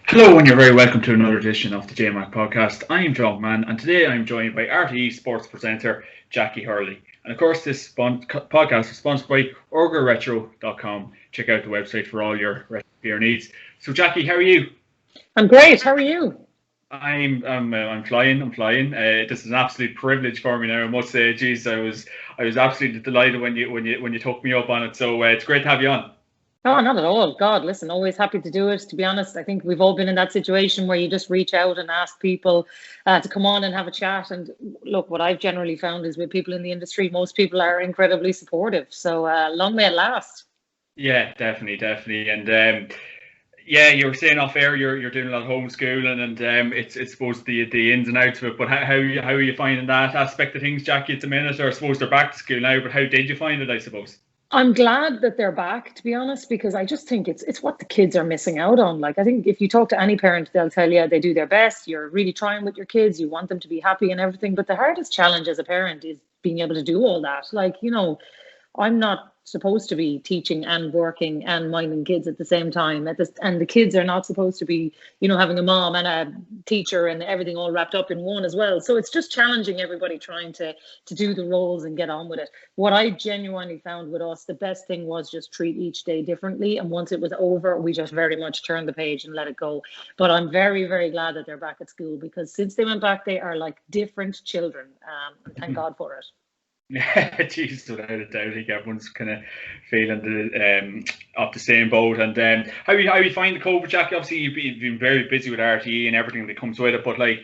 Hello, and you're very welcome to another edition of the JMac Podcast. I'm John Mann, and today I'm joined by RTE sports presenter Jackie Hurley. And of course, this podcast is sponsored by Orga Retrowear.com. Check out the website for all your retro gear needs. So, Jackie, how are you? I'm great. How are you? I'm flying. This is an absolute privilege for me now. I must say, geez, I was absolutely delighted when you took me up on it. So it's great to have you on. Oh, not at all. God, listen, always happy to do it. To be honest, I think we've all been in that situation where you just reach out and ask people to come on and have a chat. And look, what I've generally found is with people in the industry, most people are incredibly supportive. So long may it last. Yeah, definitely. And yeah, you were saying off air you're doing a lot of homeschooling, and it's supposed the ins and outs of it. But how are you finding that aspect of things, Jackie, at the minute? Or I suppose they're back to school now, but how did you find it, I suppose? I'm glad that they're back, to be honest, because I just think it's what the kids are missing out on. Like, I think if you talk to any parent, they'll tell you they do their best. You're really trying with your kids. You want them to be happy and everything. But the hardest challenge as a parent is being able to do all that. Like, I'm not supposed to be teaching and working and minding kids at the same time. And the kids are not supposed to be, having a mom and a teacher and everything all wrapped up in one as well. So it's just challenging everybody trying to do the roles and get on with it. What I genuinely found with us, the best thing was just treat each day differently. And once it was over, we just very much turned the page and let it go. But I'm very, very glad that they're back at school, because since they went back, they are like different children. And thank God for it. Yeah, geez, without a doubt, I think everyone's kind of feeling up the same boat. And how you find the COVID, Jackie? Obviously, you've been very busy with RTE and everything that comes with it. But like,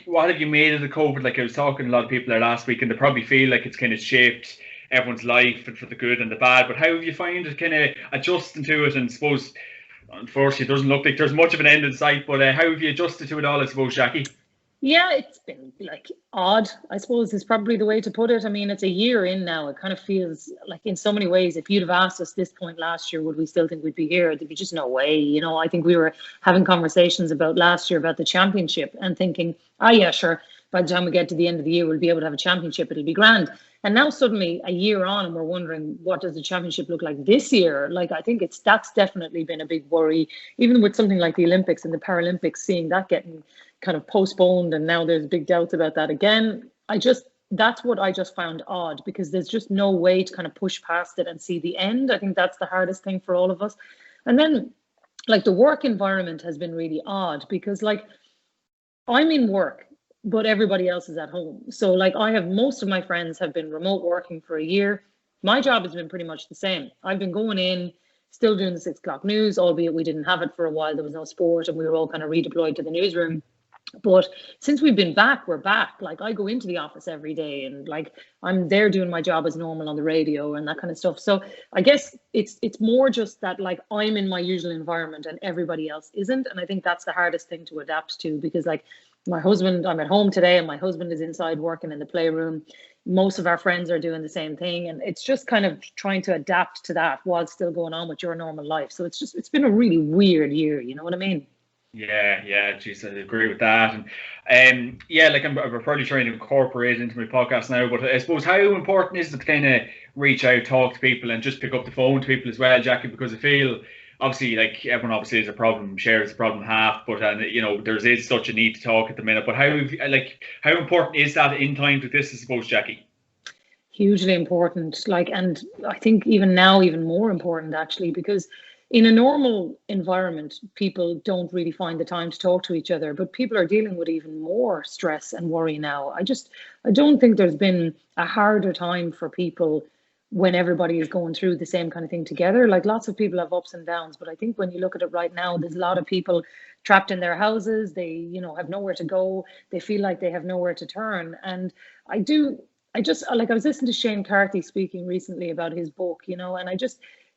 what have you made of the COVID? Like, I was talking to a lot of people there last week, and they probably feel like it's kind of shaped everyone's life and for the good and the bad. But how have you find it kind of adjusting to it? And suppose, unfortunately, it doesn't look like there's much of an end in sight. But how have you adjusted to it all, I suppose, Jackie? Yeah, it's been like odd, I suppose, is probably the way to put it. I mean, it's a year in now. It kind of feels like in so many ways, if you'd have asked us this point last year, would we still think we'd be here? There'd be just no way. I think we were having conversations about last year about the championship and thinking, yeah, sure, by the time we get to the end of the year, we'll be able to have a championship. It'll be grand. And now suddenly a year on and we're wondering, what does the championship look like this year? Like, I think that's definitely been a big worry, even with something like the Olympics and the Paralympics, seeing that getting kind of postponed, and now there's big doubts about that again. That's what I just found odd, because there's just no way to kind of push past it and see the end. I think that's the hardest thing for all of us. And then like the work environment has been really odd, because like I'm in work, but everybody else is at home. So like most of my friends have been remote working for a year. My job has been pretty much the same. I've been going in, still doing the 6 o'clock news, albeit we didn't have it for a while. There was no sport and we were all kind of redeployed to the newsroom. But since we've been back, we're back. Like, I go into the office every day and like I'm there doing my job as normal on the radio and that kind of stuff. So I guess it's more just that like I'm in my usual environment and everybody else isn't. And I think that's the hardest thing to adapt to, because like my husband, I'm at home today and my husband is inside working in the playroom. Most of our friends are doing the same thing. And it's just kind of trying to adapt to that while still going on with your normal life. So it's been a really weird year. You know what I mean? Yeah, geez, I agree with that. And yeah, like I'm probably trying to incorporate it into my podcast now, but I suppose how important is it to kind of reach out, talk to people, and just pick up the phone to people as well, Jackie? Because I feel obviously like everyone obviously has a problem, shares the problem half, but there is such a need to talk at the minute. But how important is that in times like this, I suppose, Jackie? Hugely important. Like, and I think even now, even more important actually, because in a normal environment, people don't really find the time to talk to each other, but people are dealing with even more stress and worry now. I don't think there's been a harder time for people when everybody is going through the same kind of thing together. Like, lots of people have ups and downs, but I think when you look at it right now, there's a lot of people trapped in their houses. They, have nowhere to go. They feel like they have nowhere to turn. And I was listening to Shane Carthy speaking recently about his book, and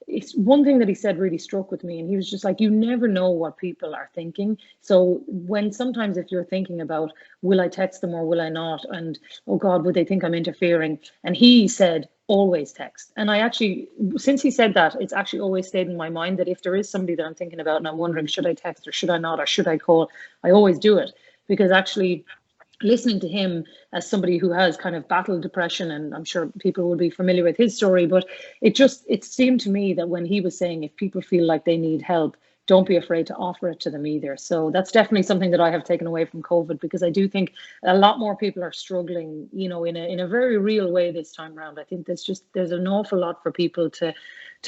it's one thing that he said really struck with me, and he was just like, you never know what people are thinking. So sometimes if you're thinking about, will I text them or will I not, and oh God, would they think I'm interfering, and he said always text. And I actually, since he said that, it's actually always stayed in my mind that if there is somebody that I'm thinking about and I'm wondering, should I text or should I not, or should I call, I always do it. Because actually listening to him as somebody who has kind of battled depression, and I'm sure people will be familiar with his story, but it seemed to me that when he was saying if people feel like they need help, don't be afraid to offer it to them either. So that's definitely something that I have taken away from COVID, because I do think a lot more people are struggling, you know, in a very real way this time around. I think there's an awful lot for people to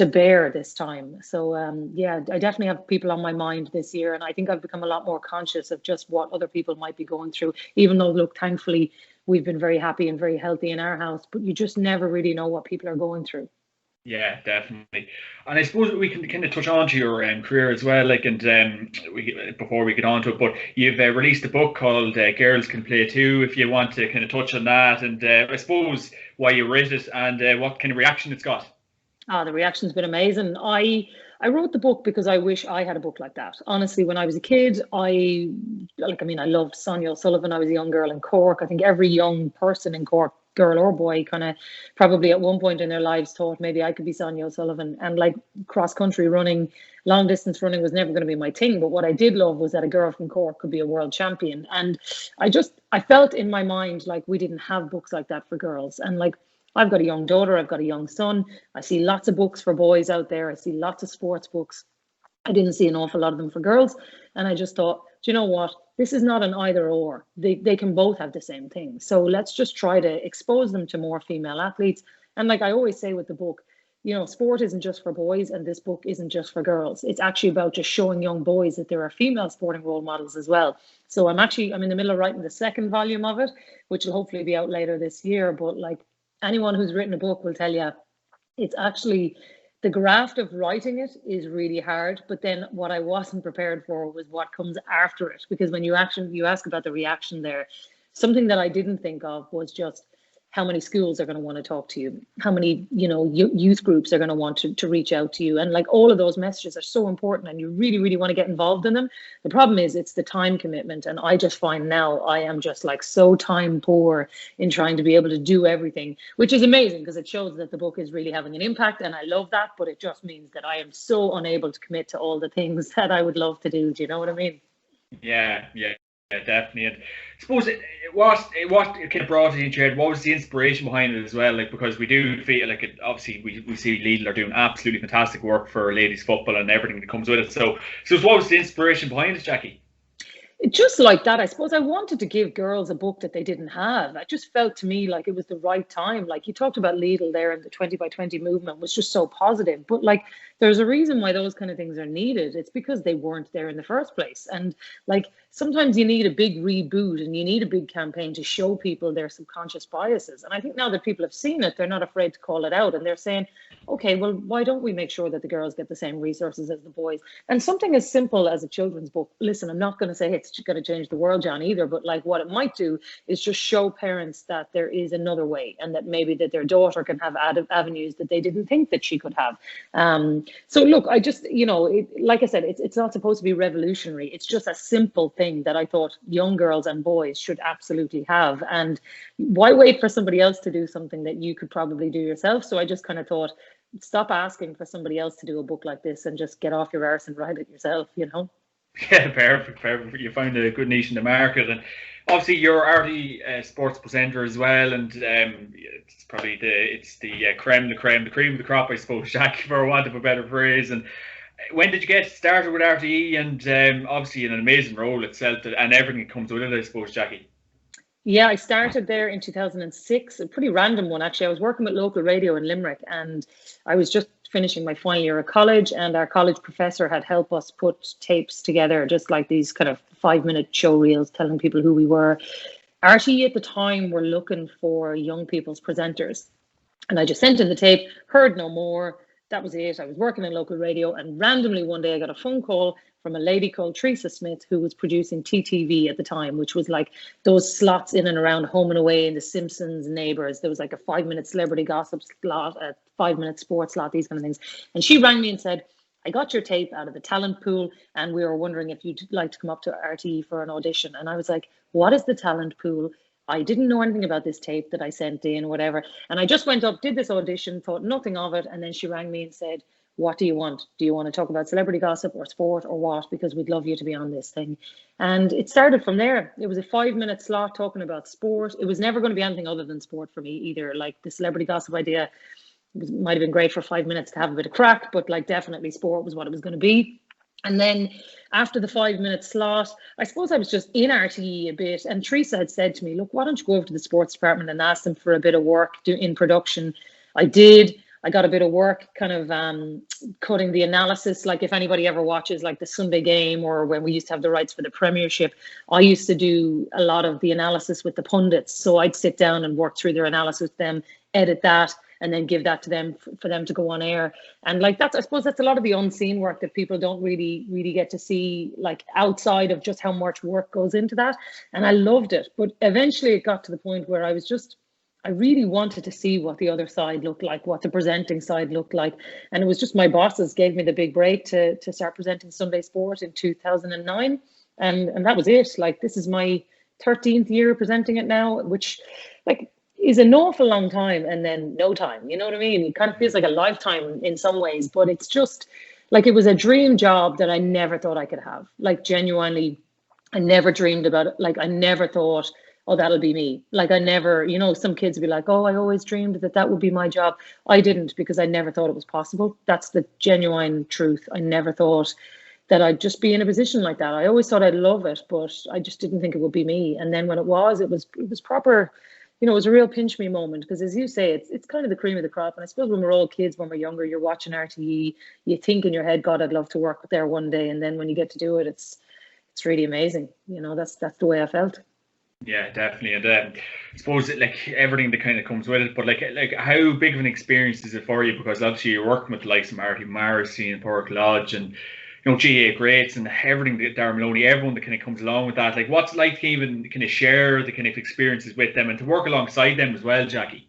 bear this time. So yeah, I definitely have people on my mind this year, and I think I've become a lot more conscious of just what other people might be going through, even though, look, thankfully we've been very happy and very healthy in our house, but you just never really know what people are going through. Yeah, definitely. And I suppose we can kind of touch on to your career as well, like, and before we get on to it, but you've released a book called Girls Can Play Too, if you want to kind of touch on that, and I suppose why you wrote it and what kind of reaction it's got. Oh, the reaction's been amazing. I wrote the book because I wish I had a book like that. Honestly, when I was a kid, I loved Sonia O'Sullivan. I was a young girl in Cork. I think every young person in Cork, girl or boy, kind of probably at one point in their lives thought maybe I could be Sonia O'Sullivan. And like cross country running, long distance running was never going to be my thing. But what I did love was that a girl from Cork could be a world champion. And I felt in my mind like we didn't have books like that for girls. And like, I've got a young daughter, I've got a young son. I see lots of books for boys out there. I see lots of sports books. I didn't see an awful lot of them for girls. And I just thought, do you know what? This is not an either or. They can both have the same thing. So let's just try to expose them to more female athletes. And like I always say with the book, you know, sport isn't just for boys, and this book isn't just for girls. It's actually about just showing young boys that there are female sporting role models as well. So I'm in the middle of writing the second volume of it, which will hopefully be out later this year. But like, anyone who's written a book will tell you it's actually, the graft of writing it is really hard. But then what I wasn't prepared for was what comes after it. Because when you ask about the reaction there, something that I didn't think of was just how many schools are going to want to talk to you, how many, you know, youth groups are going to want to reach out to you. And like all of those messages are so important and you really, really want to get involved in them. The problem is it's the time commitment. And I just find now I am just like so time poor in trying to be able to do everything, which is amazing because it shows that the book is really having an impact. And I love that, but it just means that I am so unable to commit to all the things that I would love to do. Do you know what I mean? Yeah, definitely. And I suppose what kind of brought it into your head? What was the inspiration behind it as well? Like, because we do feel like it, obviously we see Lidl are doing absolutely fantastic work for ladies football and everything that comes with it. So what was the inspiration behind it, Jackie? Just like that, I suppose I wanted to give girls a book that they didn't have. It just felt to me like it was the right time. Like you talked about Lidl there, and the 20 by 20 movement was just so positive. But like, there's a reason why those kind of things are needed. It's because they weren't there in the first place. And like, sometimes you need a big reboot and you need a big campaign to show people their subconscious biases. And I think now that people have seen it, they're not afraid to call it out. And they're saying, okay, well, why don't we make sure that the girls get the same resources as the boys? And something as simple as a children's book, listen, I'm not going to say it's going to change the world, John, either, but like what it might do is just show parents that there is another way, and that maybe that their daughter can have avenues that they didn't think that she could have. So look, I just, you know, like I said, it's not supposed to be revolutionary. It's just a simple thing that I thought young girls and boys should absolutely have. And why wait for somebody else to do something that you could probably do yourself? So I just kind of thought, stop asking for somebody else to do a book like this and just get off your arse and write it yourself, you know? Yeah, perfect. You found a good niche in the market, and obviously you're RTÉ sports presenter as well, and it's probably the creme de the crop, I suppose, Jack, for want of a better phrase. And when did you get started with RTÉ? And obviously in an amazing role itself, and everything that comes with it, I suppose, Jackie. Yeah, I started there in 2006, a pretty random one actually. I was working with local radio in Limerick, and I was just finishing my final year of college, and our college professor had helped us put tapes together, just like these kind of 5-minute show reels telling people who we were. RTÉ at the time were looking for young people's presenters, and I just sent in the tape, heard no more. That was it. I was working in local radio, and randomly one day I got a phone call from a lady called Teresa Smith, who was producing TTV at the time, which was like those slots in and around Home and Away and The Simpsons, Neighbours. There was like a 5-minute celebrity gossip slot, a 5-minute sports slot, these kind of things. And she rang me and said, I got your tape out of the talent pool, and we were wondering if you'd like to come up to RTÉ for an audition. And I was like, what is the talent pool? I didn't know anything about this tape that I sent in, whatever. And I just went up, did this audition, thought nothing of it. And then she rang me and said, what do you want? Do you want to talk about celebrity gossip or sport or what? Because we'd love you to be on this thing. And it started from there. It was a 5-minute slot talking about sport. It was never going to be anything other than sport for me either. Like the celebrity gossip idea might have been great for 5 minutes to have a bit of crack, but like definitely sport was what it was going to be. And then after the 5 minute slot, I suppose I was just in RTE a bit. And Teresa had said to me, look, why don't you go over to the sports department and ask them for a bit of work in production? I did. I got a bit of work kind of cutting the analysis. Like if anybody ever watches like the Sunday game, or when we used to have the rights for the Premiership, I used to do a lot of the analysis with the pundits. So I'd sit down and work through their analysis with them, edit that, and then give that to them for them to go on air. And like that's, I suppose that's a lot of the unseen work that people don't really get to see, like outside of just how much work goes into that. And I loved it. But eventually it got to the point where I really wanted to see what the other side looked like, what the presenting side looked like. And it was just my bosses gave me the big break to start presenting Sunday Sport in 2009. And that was it. Like, this is my 13th year presenting it now, which like is an awful long time and then no time. You know what I mean? It kind of feels like a lifetime in some ways, but it's just like, it was a dream job that I never thought I could have. Like, genuinely, I never dreamed about it. Like, I never thought, oh, that'll be me. Like, I never, you know, some kids would be like, oh, I always dreamed that would be my job. I didn't, because I never thought it was possible. That's the genuine truth. I never thought that I'd just be in a position like that. I always thought I'd love it, but I just didn't think it would be me. And then when it was proper, you know, it was a real pinch me moment, because as you say, it's kind of the cream of the crop. And I suppose when we're all kids, when we're younger, you're watching RTE, you think in your head, God, I'd love to work there one day. And then when you get to do it, it's really amazing. You know, that's the way I felt. Yeah, definitely. And I suppose like everything that kind of comes with it, but like how big of an experience is it for you? Because obviously you're working with the likes of Marty Morrissey and Pork Lodge and, you know, GA Greats and everything that Darren Maloney, everyone that kind of comes along with that. Like, what's it like to even kind of share the kind of experiences with them and to work alongside them as well, Jackie?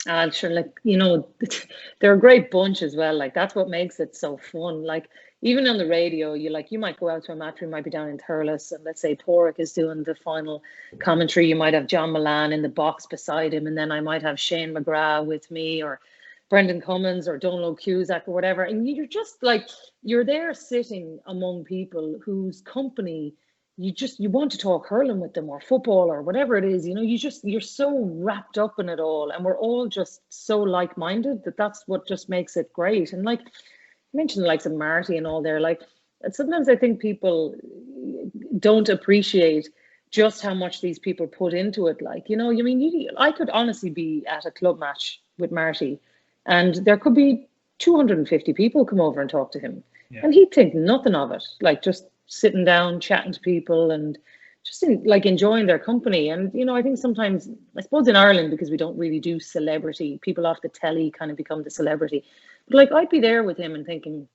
And sure, like, you know, they're a great bunch as well. Like, that's what makes it so fun. Like, even on the radio, you might go out to a match, we might be down in Thurles, and let's say Porrick is doing the final commentary. You might have John Milan in the box beside him, and then I might have Shane McGrath with me, or Brendan Cummins, or Donald Cusack, or whatever. And you're just like, you're there sitting among people whose company you want to talk hurling with them, or football, or whatever it is. You know, you're so wrapped up in it all, and we're all just so like-minded that's what just makes it great. And like, mentioned the likes of Marty and all there, like, sometimes I think people don't appreciate just how much these people put into it. Like, you know, I mean, I could honestly be at a club match with Marty and there could be 250 people come over and talk to him, and he'd think nothing of it, like just sitting down, chatting to people and just like enjoying their company. And, you know, I think sometimes, I suppose in Ireland, because we don't really do celebrity, people off the telly kind of become the celebrity. But like, I'd be there with him and thinking,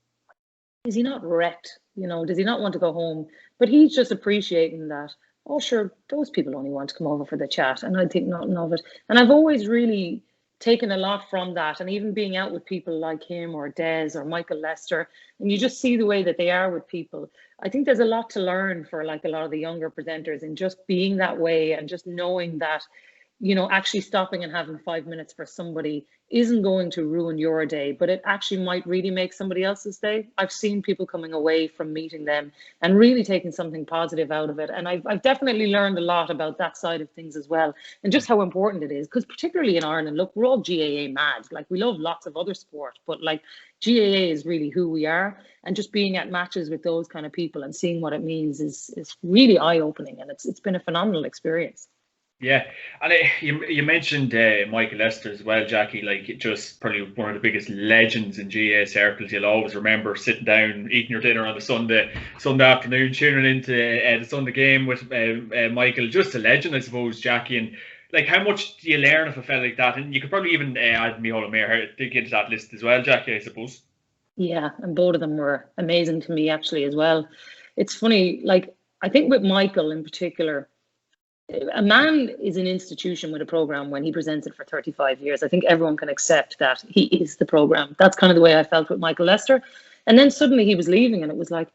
is he not wrecked? You know, does he not want to go home? But he's just appreciating that, oh, sure, those people only want to come over for the chat. And I'd think nothing of it. And I've always really taken a lot from that. And even being out with people like him or Des or Michael Lester, and you just see the way that they are with people. I think there's a lot to learn for like a lot of the younger presenters in just being that way, and just knowing that, you know, actually stopping and having 5 minutes for somebody isn't going to ruin your day, but it actually might really make somebody else's day. I've seen people coming away from meeting them and really taking something positive out of it. And I've definitely learned a lot about that side of things as well, and just how important it is. Because particularly in Ireland, look, we're all GAA mad. Like, we love lots of other sport, but like, GAA is really who we are. And just being at matches with those kind of people and seeing what it means is really eye-opening. And it's been a phenomenal experience. Yeah, and you mentioned Michael Lester as well, Jackie. Like, just probably one of the biggest legends in GA circles. You'll always remember sitting down, eating your dinner on the Sunday afternoon, tuning into the Sunday game with Michael. Just a legend, I suppose, Jackie. And like, how much do you learn of a fella like that? And you could probably even add Micheál Maher dig into that list as well, Jackie, I suppose. Yeah, and both of them were amazing to me actually as well. It's funny, like, I think with Michael in particular, a man is an institution with a program when he presents it for 35 years. I think everyone can accept that he is the program. That's kind of the way I felt with Michael Lester. And then suddenly he was leaving and it was like,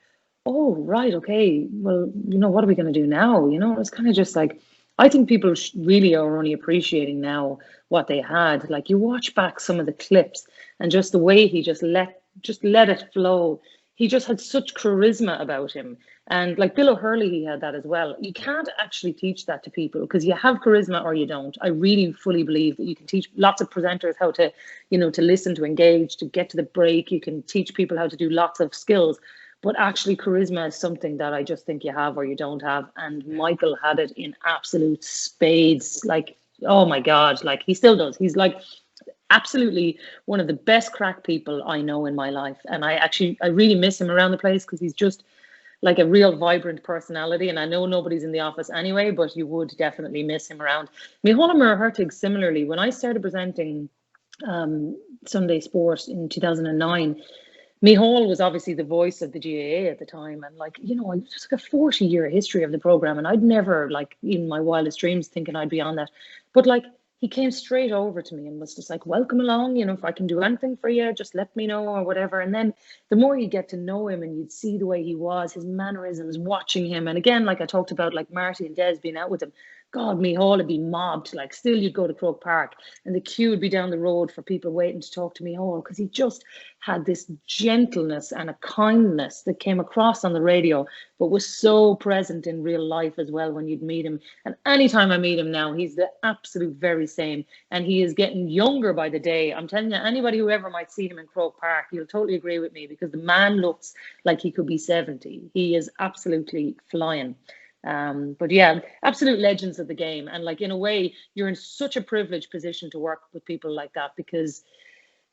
oh, right, okay, well, you know, what are we going to do now? You know, it was kind of just like, I think people really are only appreciating now what they had. Like, you watch back some of the clips and just the way he just let it flow. He just had such charisma about him. And like Bill O'Hurley, he had that as well. You can't actually teach that to people, because you have charisma or you don't. I really fully believe that you can teach lots of presenters how to, you know, to listen, to engage, to get to the break. You can teach people how to do lots of skills. But actually, charisma is something that I just think you have or you don't have. And Michael had it in absolute spades. Like, oh my God, like he still does. He's like absolutely one of the best crack people I know in my life. And I really miss him around the place because he's just like a real vibrant personality. And I know nobody's in the office anyway, but you would definitely miss him around. Micheál Hurtig, similarly, when I started presenting Sunday Sport in 2009, Micheál was obviously the voice of the GAA at the time. And like, you know, it's just like a 40-year history of the program. And I'd never, like, in my wildest dreams, thinking I'd be on that. But like, he came straight over to me and was just like, welcome along, you know, if I can do anything for you, just let me know or whatever. And then the more you get to know him and you'd see the way he was, his mannerisms, watching him. And again, like I talked about, like Marty and Des being out with him, God, Micheál would be mobbed. Like still you'd go to Croke Park and the queue would be down the road for people waiting to talk to Micheál because he just had this gentleness and a kindness that came across on the radio, but was so present in real life as well when you'd meet him. And anytime I meet him now, he's the absolute very same. And he is getting younger by the day. I'm telling you, anybody who ever might see him in Croke Park, you'll totally agree with me because the man looks like he could be 70. He is absolutely flying. But yeah, absolute legends of the game. And like, in a way, you're in such a privileged position to work with people like that because,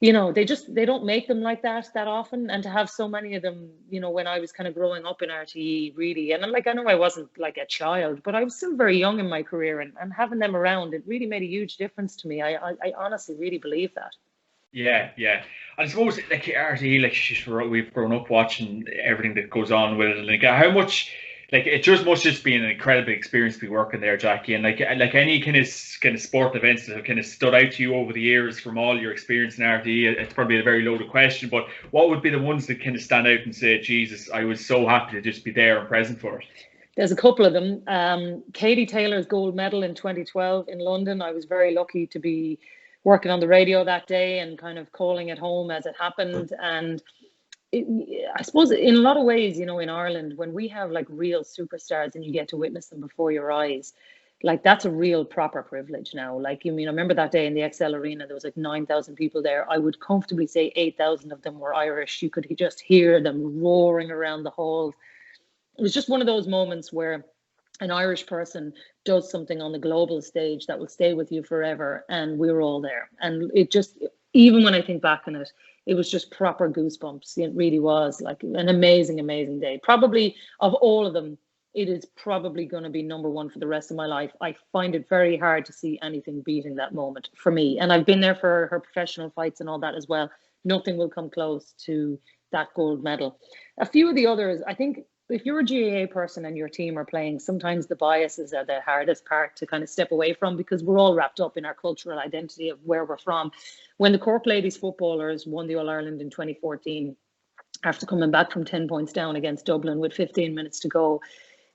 you know, they don't make them like that often. And to have so many of them, you know, when I was kind of growing up in RTE, really, and like, I know I wasn't like a child, but I was still very young in my career, and having them around, it really made a huge difference to me. I honestly really believe that. Yeah. I suppose like RTE, like we've grown up watching everything that goes on with it, and like how much. Like it just must just be an incredible experience to be working there, Jackie. And like any kind of sport events that have kind of stood out to you over the years from all your experience in RTE, it's probably a very loaded question. But what would be the ones that kind of stand out and say, Jesus, I was so happy to just be there and present for it? There's a couple of them. Katie Taylor's gold medal in 2012 in London. I was very lucky to be working on the radio that day and kind of calling it home as it happened. And I suppose in a lot of ways, you know, in Ireland, when we have like real superstars and you get to witness them before your eyes, like that's a real proper privilege now. Like, you mean, I remember that day in the XL Arena, there was like 9,000 people there. I would comfortably say 8,000 of them were Irish. You could just hear them roaring around the halls. It was just one of those moments where an Irish person does something on the global stage that will stay with you forever. And we were all there. And it just, even when I think back on it, it was just proper goosebumps. It really was like an amazing, amazing day. Probably of all of them, it is probably going to be number one for the rest of my life. I find it very hard to see anything beating that moment for me. And I've been there for her professional fights and all that as well. Nothing will come close to that gold medal. A few of the others, I think, if you're a GAA person and your team are playing, sometimes the biases are the hardest part to kind of step away from because we're all wrapped up in our cultural identity of where we're from. When the Cork ladies footballers won the All-Ireland in 2014, after coming back from 10 points down against Dublin with 15 minutes to go,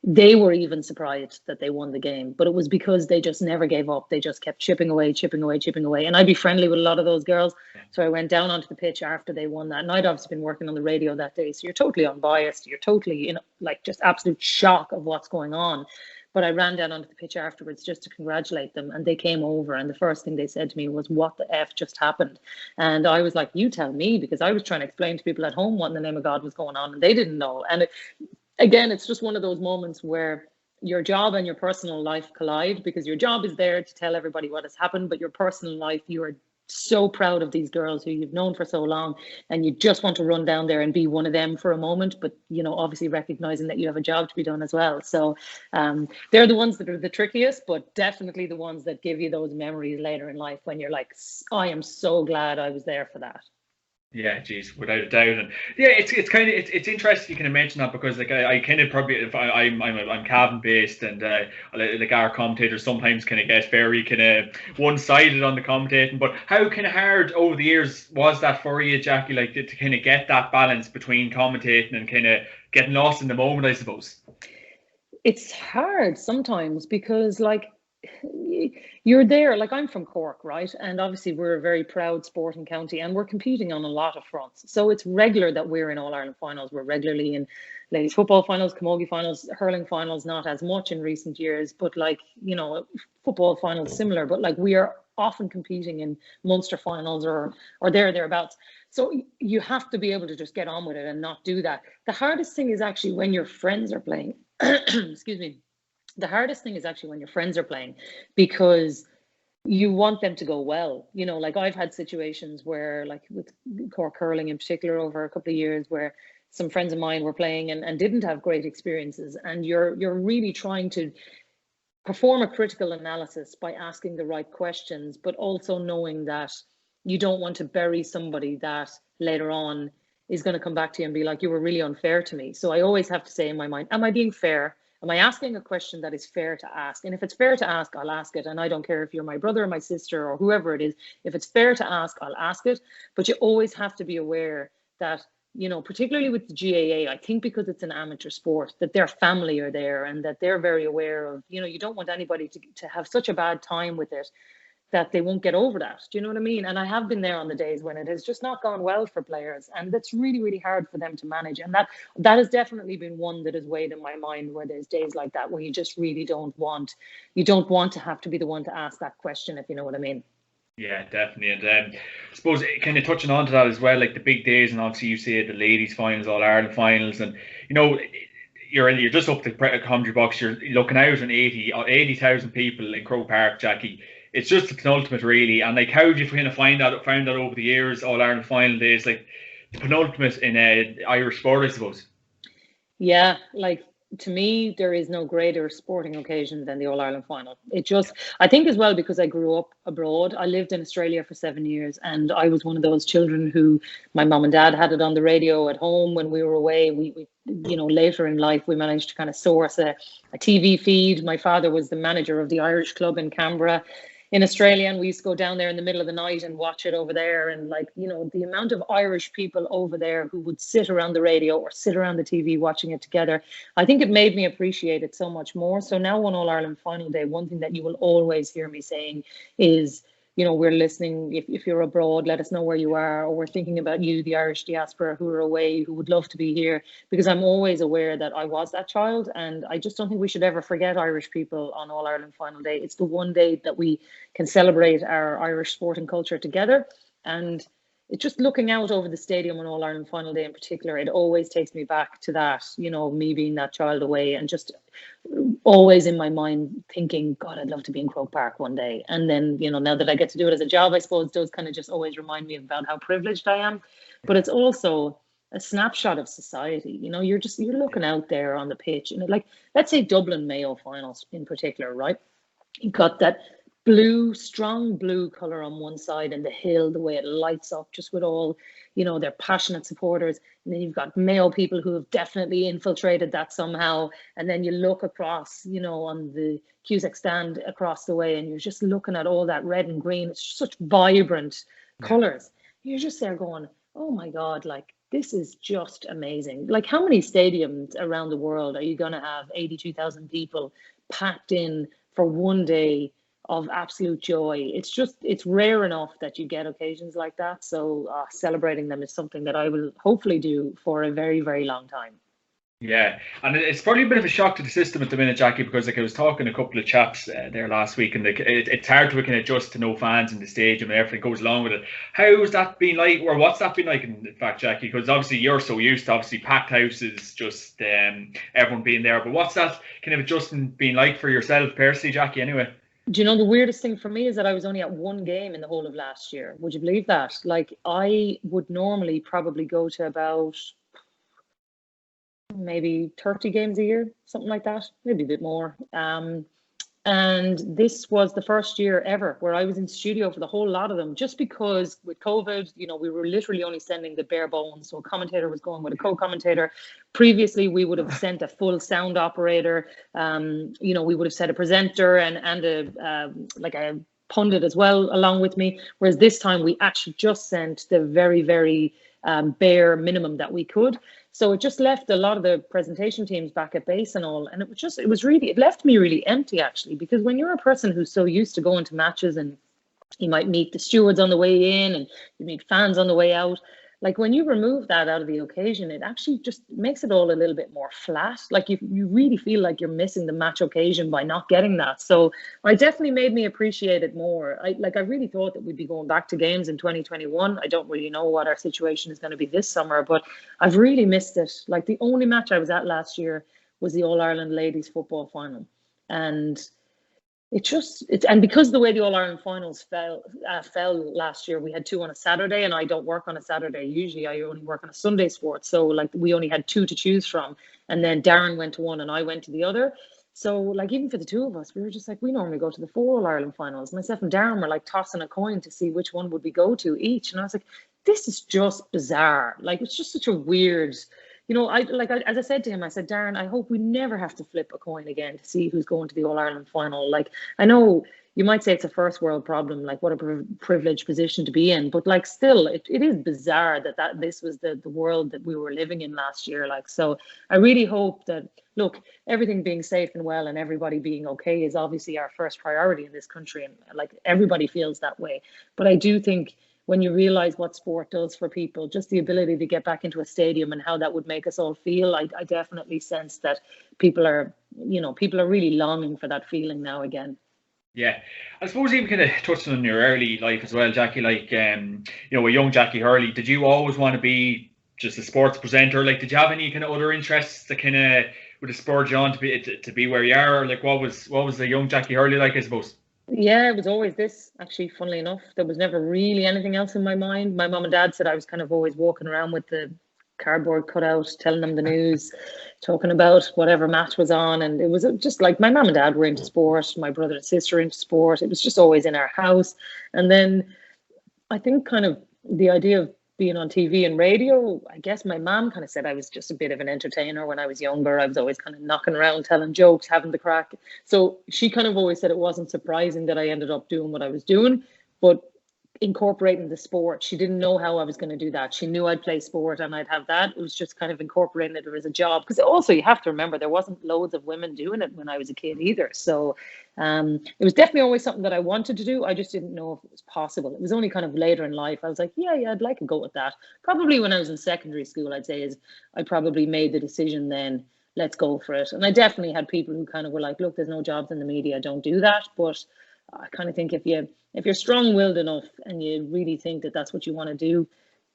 they were even surprised that they won the game, but it was because they just never gave up. They just kept chipping away. And I'd be friendly with a lot of those girls. So I went down onto the pitch after they won that. And I'd obviously been working on the radio that day. So you're totally unbiased. You're totally in like just absolute shock of what's going on. But I ran down onto the pitch afterwards just to congratulate them. And they came over. And the first thing they said to me was, what the F just happened? And I was like, you tell me, because I was trying to explain to people at home what in the name of God was going on. And they didn't know. And again, it's just one of those moments where your job and your personal life collide, because your job is there to tell everybody what has happened, but your personal life, you are so proud of these girls who you've known for so long, and you just want to run down there and be one of them for a moment, but, you know, obviously recognizing that you have a job to be done as well. So they're the ones that are the trickiest, but definitely the ones that give you those memories later in life when you're like, I am so glad I was there for that. Yeah, geez, without a doubt. And yeah, it's kind of it's interesting you can mention that, because like I kind of probably, if I'm Cavan based, and like our commentators sometimes kind of get very kind of one-sided on the commentating. But how kind of hard over the years was that for you, Jackie? Like to kind of get that balance between commentating and kind of getting lost in the moment, I suppose. It's hard sometimes because like you're there, like I'm from Cork, right? And obviously we're a very proud sporting county and we're competing on a lot of fronts. So it's regular that we're in All-Ireland finals. We're regularly in ladies football finals, camogie finals, hurling finals, not as much in recent years, but like, you know, football finals similar, but like we are often competing in Munster finals or thereabouts. So you have to be able to just get on with it and not do that. The hardest thing is actually when your friends are playing. Excuse me. The hardest thing is actually when your friends are playing, because you want them to go well. You know, like I've had situations where, like with Cork Hurling in particular, over a couple of years, where some friends of mine were playing and didn't have great experiences, and you're really trying to perform a critical analysis by asking the right questions, but also knowing that you don't want to bury somebody that later on is going to come back to you and be like, you were really unfair to me. So I always have to say in my mind, am I being fair? Am I asking a question that is fair to ask? And if it's fair to ask, I'll ask it. And I don't care if you're my brother or my sister or whoever it is. If it's fair to ask, I'll ask it. But you always have to be aware that, you know, particularly with the GAA, I think because it's an amateur sport, that their family are there and that they're very aware of, you know, you don't want anybody to have such a bad time with it that they won't get over that. Do you know what I mean? And I have been there on the days when it has just not gone well for players, and that's really, really hard for them to manage. And that has definitely been one that has weighed in my mind, where there's days like that where you just really don't want to have to be the one to ask that question, if you know what I mean. Yeah, definitely. And I suppose kind of touching on to that as well, like the big days, and obviously you say the ladies finals, All Ireland finals, and you know, you're just up the commentary box, you're looking out on 80,000 people in Croke Park, Jackie. It's just the penultimate, really. And like, how did you kind of found that over the years, All Ireland final days, like the penultimate in Irish sport, I suppose? Yeah, like, to me, there is no greater sporting occasion than the All Ireland final. It just, I think as well, because I grew up abroad. I lived in Australia for 7 years, and I was one of those children who my mum and dad had it on the radio at home when we were away. We you know, later in life, we managed to kind of source a TV feed. My father was the manager of the Irish club in Canberra in Australia, and we used to go down there in the middle of the night and watch it over there. And like, you know, the amount of Irish people over there who would sit around the radio or sit around the TV watching it together, I think it made me appreciate it so much more. So now on All Ireland final day, one thing that you will always hear me saying is, you know, we're listening. If you're abroad, let us know where you are, or we're thinking about you, the Irish diaspora who are away, who would love to be here, because I'm always aware that I was that child. And I just don't think we should ever forget Irish people on All Ireland final day. It's the one day that we can celebrate our Irish sport and culture together. And it's just looking out over the stadium on All Ireland final day in particular, it always takes me back to that, you know, me being that child away, and just always in my mind thinking, God, I'd love to be in Croke Park one day. And then, you know, now that I get to do it as a job, I suppose those kind of just always remind me about how privileged I am. But it's also a snapshot of society. You know, you're looking out there on the pitch, and like, let's say Dublin Mayo finals in particular, right? You've got that strong blue color on one side, and the hill, the way it lights up just with all, you know, their passionate supporters. And then you've got Mayo people who have definitely infiltrated that somehow. And then you look across, you know, on the Cusack stand across the way, and you're just looking at all that red and green. It's such vibrant colors. You're just there going, oh my God, like, this is just amazing. Like, how many stadiums around the world are you going to have 82,000 people packed in for one day of absolute joy? It's rare enough that you get occasions like that. So celebrating them is something that I will hopefully do for a very, very long time. Yeah, and it's probably a bit of a shock to the system at the minute, Jackie, because like I was talking to a couple of chaps there last week, and like, it's hard to kind of adjust to no fans in the stadium and everything goes along with it. How's that been like, or what's that been like in fact, Jackie? Because obviously you're so used to obviously packed houses, just everyone being there. But what's that kind of adjustment been like for yourself personally, Jackie, anyway? Do you know, the weirdest thing for me is that I was only at one game in the whole of last year. Would you believe that? Like, I would normally probably go to about maybe 30 games a year, something like that, maybe a bit more. And this was the first year ever where I was in studio for the whole lot of them, just because with COVID, you know, we were literally only sending the bare bones. So a commentator was going with a co-commentator. Previously, we would have sent a full sound operator. You know, we would have sent a presenter and a pundit as well along with me. Whereas this time we actually just sent the very, very bare minimum that we could. So it just left a lot of the presentation teams back at base and all. And it left me really empty, actually, because when you're a person who's so used to going to matches, and you might meet the stewards on the way in and you meet fans on the way out, like when you remove that out of the occasion, it actually just makes it all a little bit more flat. Like you really feel like you're missing the match occasion by not getting that. So it definitely made me appreciate it more. I really thought that we'd be going back to games in 2021. I don't really know what our situation is going to be this summer, but I've really missed it. Like the only match I was at last year was the All Ireland ladies football final, and and because the way the All Ireland finals fell last year, we had two on a Saturday, and I don't work on a Saturday. Usually, I only work on a Sunday sport, so like we only had two to choose from, and then Darren went to one, and I went to the other. So like even for the two of us, we were just like, we normally go to the four All Ireland finals. Myself and Darren were like tossing a coin to see which one would we go to each, and I was like, this is just bizarre. Like it's just such a weird. As I said to him, I said, Darren, I hope we never have to flip a coin again to see who's going to the All Ireland final. Like, I know you might say it's a first world problem, like what a privileged position to be in, but like still, it is bizarre that this was the world that we were living in last year. Like, so I really hope that, look, everything being safe and well and everybody being okay is obviously our first priority in this country, and like everybody feels that way. But I do think, when you realize what sport does for people, just the ability to get back into a stadium and how that would make us all feel, I definitely sense that people are really longing for that feeling now again. Yeah, I suppose even kind of touching on your early life as well, Jackie, like, a young Jackie Hurley, did you always want to be just a sports presenter? Like, did you have any kind of other interests that kind of would have spurred you on to be where you are? Like, what was the young Jackie Hurley like, I suppose? Yeah, it was always this, actually, funnily enough. There was never really anything else in my mind. My mum and dad said I was kind of always walking around with the cardboard cutout, telling them the news, talking about whatever match was on. And it was just like my mum and dad were into sport, my brother and sister were into sport. It was just always in our house. And then I think kind of the idea of being on TV and radio, I guess my mom kind of said I was just a bit of an entertainer when I was younger. I was always kind of knocking around, telling jokes, having the crack. So she kind of always said it wasn't surprising that I ended up doing what I was doing, but incorporating the sport, she didn't know how I was going to do that. She knew I'd play sport and I'd have that. It was just kind of incorporating it as a job, because also you have to remember there wasn't loads of women doing it when I was a kid either. So it was definitely always something that I wanted to do. I just didn't know if it was possible. It was only kind of later in life I was like, yeah, I'd like to go with that. Probably when I was in secondary school, I'd say I probably made the decision then, let's go for it. And I definitely had people who kind of were like, look, there's no jobs in the media, don't do that. But I kind of think if you're strong-willed enough and you really think that that's what you want to do,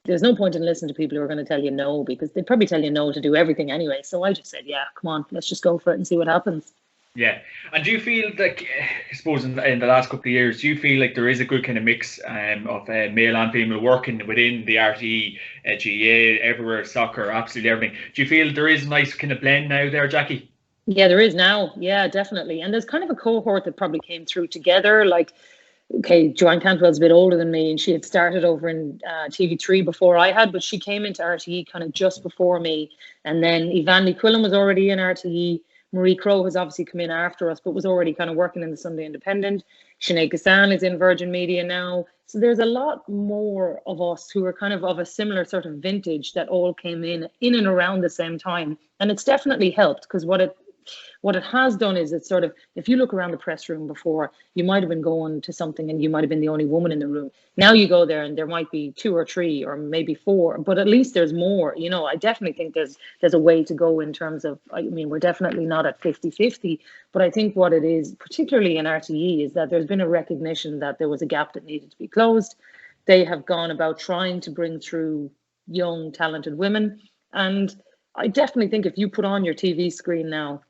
there's no point in listening to people who are going to tell you no, because they'd probably tell you no to do everything anyway. So I just said, yeah, come on, let's just go for it and see what happens. Yeah. And do you feel like, I suppose in the last couple of years, do you feel like there is a good kind of mix of male and female working within the RTE, GA, everywhere, soccer, absolutely everything? Do you feel there is a nice kind of blend now there, Jackie? Yeah, there is now. Yeah, definitely. And there's kind of a cohort that probably came through together. Like, okay, Joanne Cantwell's a bit older than me, and she had started over in TV3 before I had, but she came into RTE kind of just before me. And then Evandy Quillen was already in RTE. Marie Crowe has obviously come in after us, but was already kind of working in the Sunday Independent. Sinead Gassan is in Virgin Media now. So there's a lot more of us who are kind of a similar sort of vintage that all came in and around the same time. And it's definitely helped, because what it has done is it's sort of, if you look around the press room before, you might have been going to something and you might have been the only woman in the room. Now you go there and there might be 2 or 3 or maybe 4, but at least there's more. I definitely think there's a way to go in terms of, I mean, we're definitely not at 50-50, but I think what it is, particularly in RTE, is that there's been a recognition that there was a gap that needed to be closed. They have gone about trying to bring through young, talented women. And I definitely think if you put on your TV screen now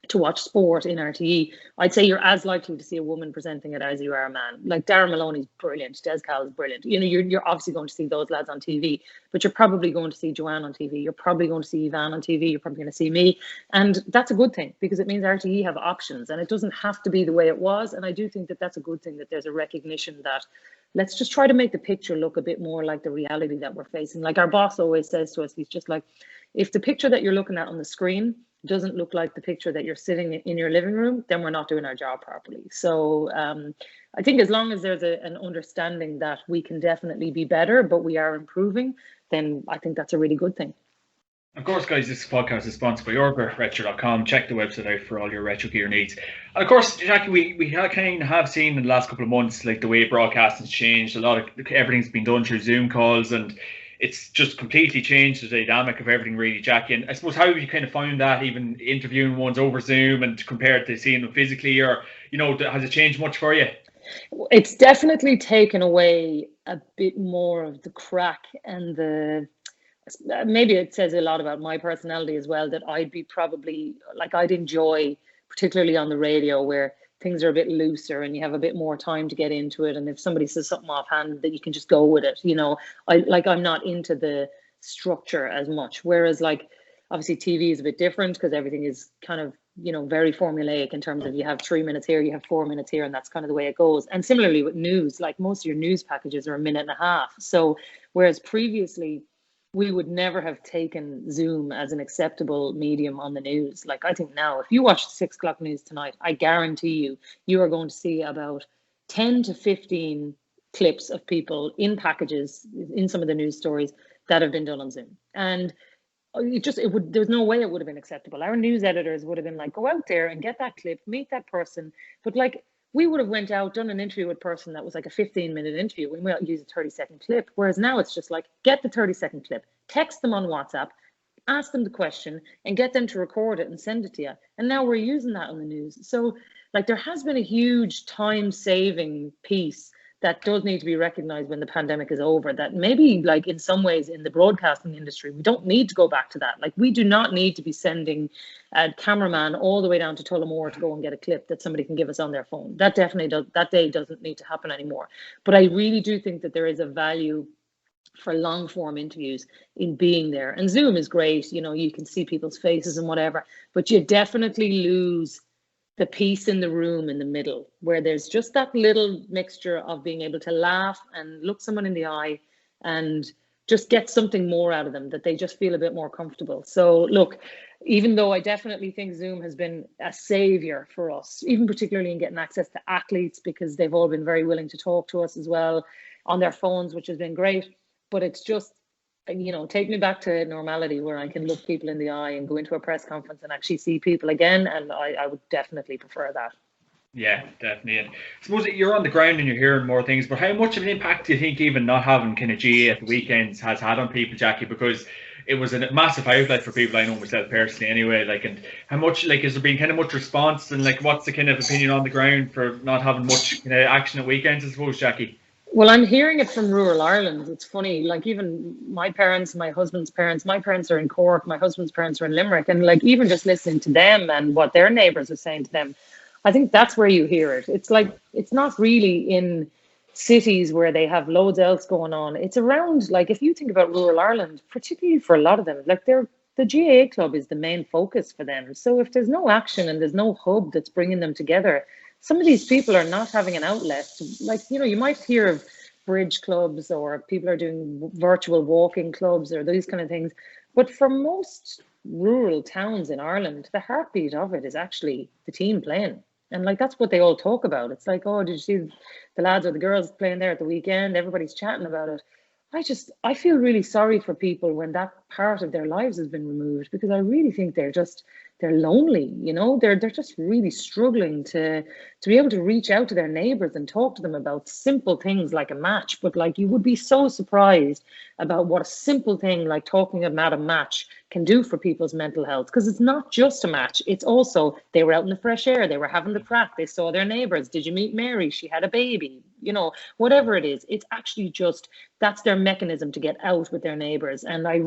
to watch sport in RTE, I'd say you're as likely to see a woman presenting it as you are a man. Like Darren Maloney's brilliant, Des Cal is brilliant. You're obviously going to see those lads on TV, but you're probably going to see Joanne on TV. You're probably going to see Yvonne on TV. You're probably going to see me. And that's a good thing, because it means RTE have options and it doesn't have to be the way it was. And I do think that that's a good thing, that there's a recognition that let's just try to make the picture look a bit more like the reality that we're facing. Like our boss always says to us, he's just like, if the picture that you're looking at on the screen doesn't look like the picture that you're sitting in your living room, then we're not doing our job properly. So I think as long as there's an understanding that we can definitely be better, but we are improving, then I think that's a really good thing. Of course, guys, this podcast is sponsored by OrgaRetrowear.com. Check the website out for all your retro gear needs. And of course, Jackie, we kind of have seen in the last couple of months, like the way broadcasting's changed. Everything's been done through Zoom calls, and it's just completely changed the dynamic of everything, really, Jackie. And I suppose, how have you kind of found that, even interviewing ones over Zoom and compared to seeing them physically, or, you know, has it changed much for you? It's definitely taken away a bit more of the crack and maybe it says a lot about my personality as well, that I'd be probably, like, I'd enjoy, particularly on the radio, where things are a bit looser and you have a bit more time to get into it. And if somebody says something offhand, that you can just go with it. You know, I'm not into the structure as much. Whereas, like, obviously TV is a bit different because everything is kind of, you know, very formulaic in terms of you have 3 minutes here, you have 4 minutes here, and that's kind of the way it goes. And similarly with news, like, most of your news packages are a minute and a half. So whereas previously we would never have taken Zoom as an acceptable medium on the news. Like, I think now, if you watch the 6 o'clock news tonight, I guarantee you are going to see about 10 to 15 clips of people in packages in some of the news stories that have been done on Zoom. And there's no way it would have been acceptable. Our news editors would have been like, go out there and get that clip, meet that person. But, like, we would have went out, done an interview with a person that was like a 15-minute interview. We might use a 30-second clip. Whereas now it's just like, get the 30-second clip, text them on WhatsApp, ask them the question, and get them to record it and send it to you. And now we're using that on the news. So, like, there has been a huge time-saving piece that does need to be recognized when the pandemic is over, that maybe, like, in some ways in the broadcasting industry, we don't need to go back to that. Like, we do not need to be sending a cameraman all the way down to Tullamore to go and get a clip that somebody can give us on their phone. That definitely that day doesn't need to happen anymore. But I really do think that there is a value for long form interviews in being there. And Zoom is great, you know, you can see people's faces and whatever, but you definitely lose the piece in the room in the middle, where there's just that little mixture of being able to laugh and look someone in the eye and just get something more out of them, that they just feel a bit more comfortable. So look, even though I definitely think Zoom has been a savior for us, even particularly in getting access to athletes, because they've all been very willing to talk to us as well on their phones, which has been great. But it's just, you know, take me back to normality where I can look people in the eye and go into a press conference and actually see people again. And I would definitely prefer that. Yeah, definitely. And I suppose that you're on the ground and you're hearing more things, but how much of an impact do you think even not having kind of GA at the weekends has had on people, Jackie? Because it was a massive outlet for people, I know myself personally anyway, like, and how much, like, has there been kind of much response, and, like, what's the kind of opinion on the ground for not having much kind of action at weekends, I suppose, Jackie? Well, I'm hearing it from rural Ireland. It's funny, like, even my parents, my husband's parents, my parents are in Cork, my husband's parents are in Limerick, and, like, even just listening to them and what their neighbours are saying to them, I think that's where you hear it. It's like, it's not really in cities where they have loads else going on. It's around, like, if you think about rural Ireland, particularly for a lot of them, like, the GAA club is the main focus for them. So if there's no action and there's no hub that's bringing them together, some of these people are not having an outlet. Like, you know, you might hear of bridge clubs, or people are doing virtual walking clubs or these kind of things. But for most rural towns in Ireland, the heartbeat of it is actually the team playing. And, like, that's what they all talk about. It's like, oh, did you see the lads or the girls playing there at the weekend? Everybody's chatting about it. I feel really sorry for people when that part of their lives has been removed, because I really think they're lonely, you know, they're just really struggling to be able to reach out to their neighbours and talk to them about simple things like a match. But, like, you would be so surprised about what a simple thing like talking about a match can do for people's mental health, because it's not just a match, it's also they were out in the fresh air, they were having the crack, they saw their neighbours, did you meet Mary, she had a baby, you know, whatever it is, it's actually just, that's their mechanism to get out with their neighbours. And I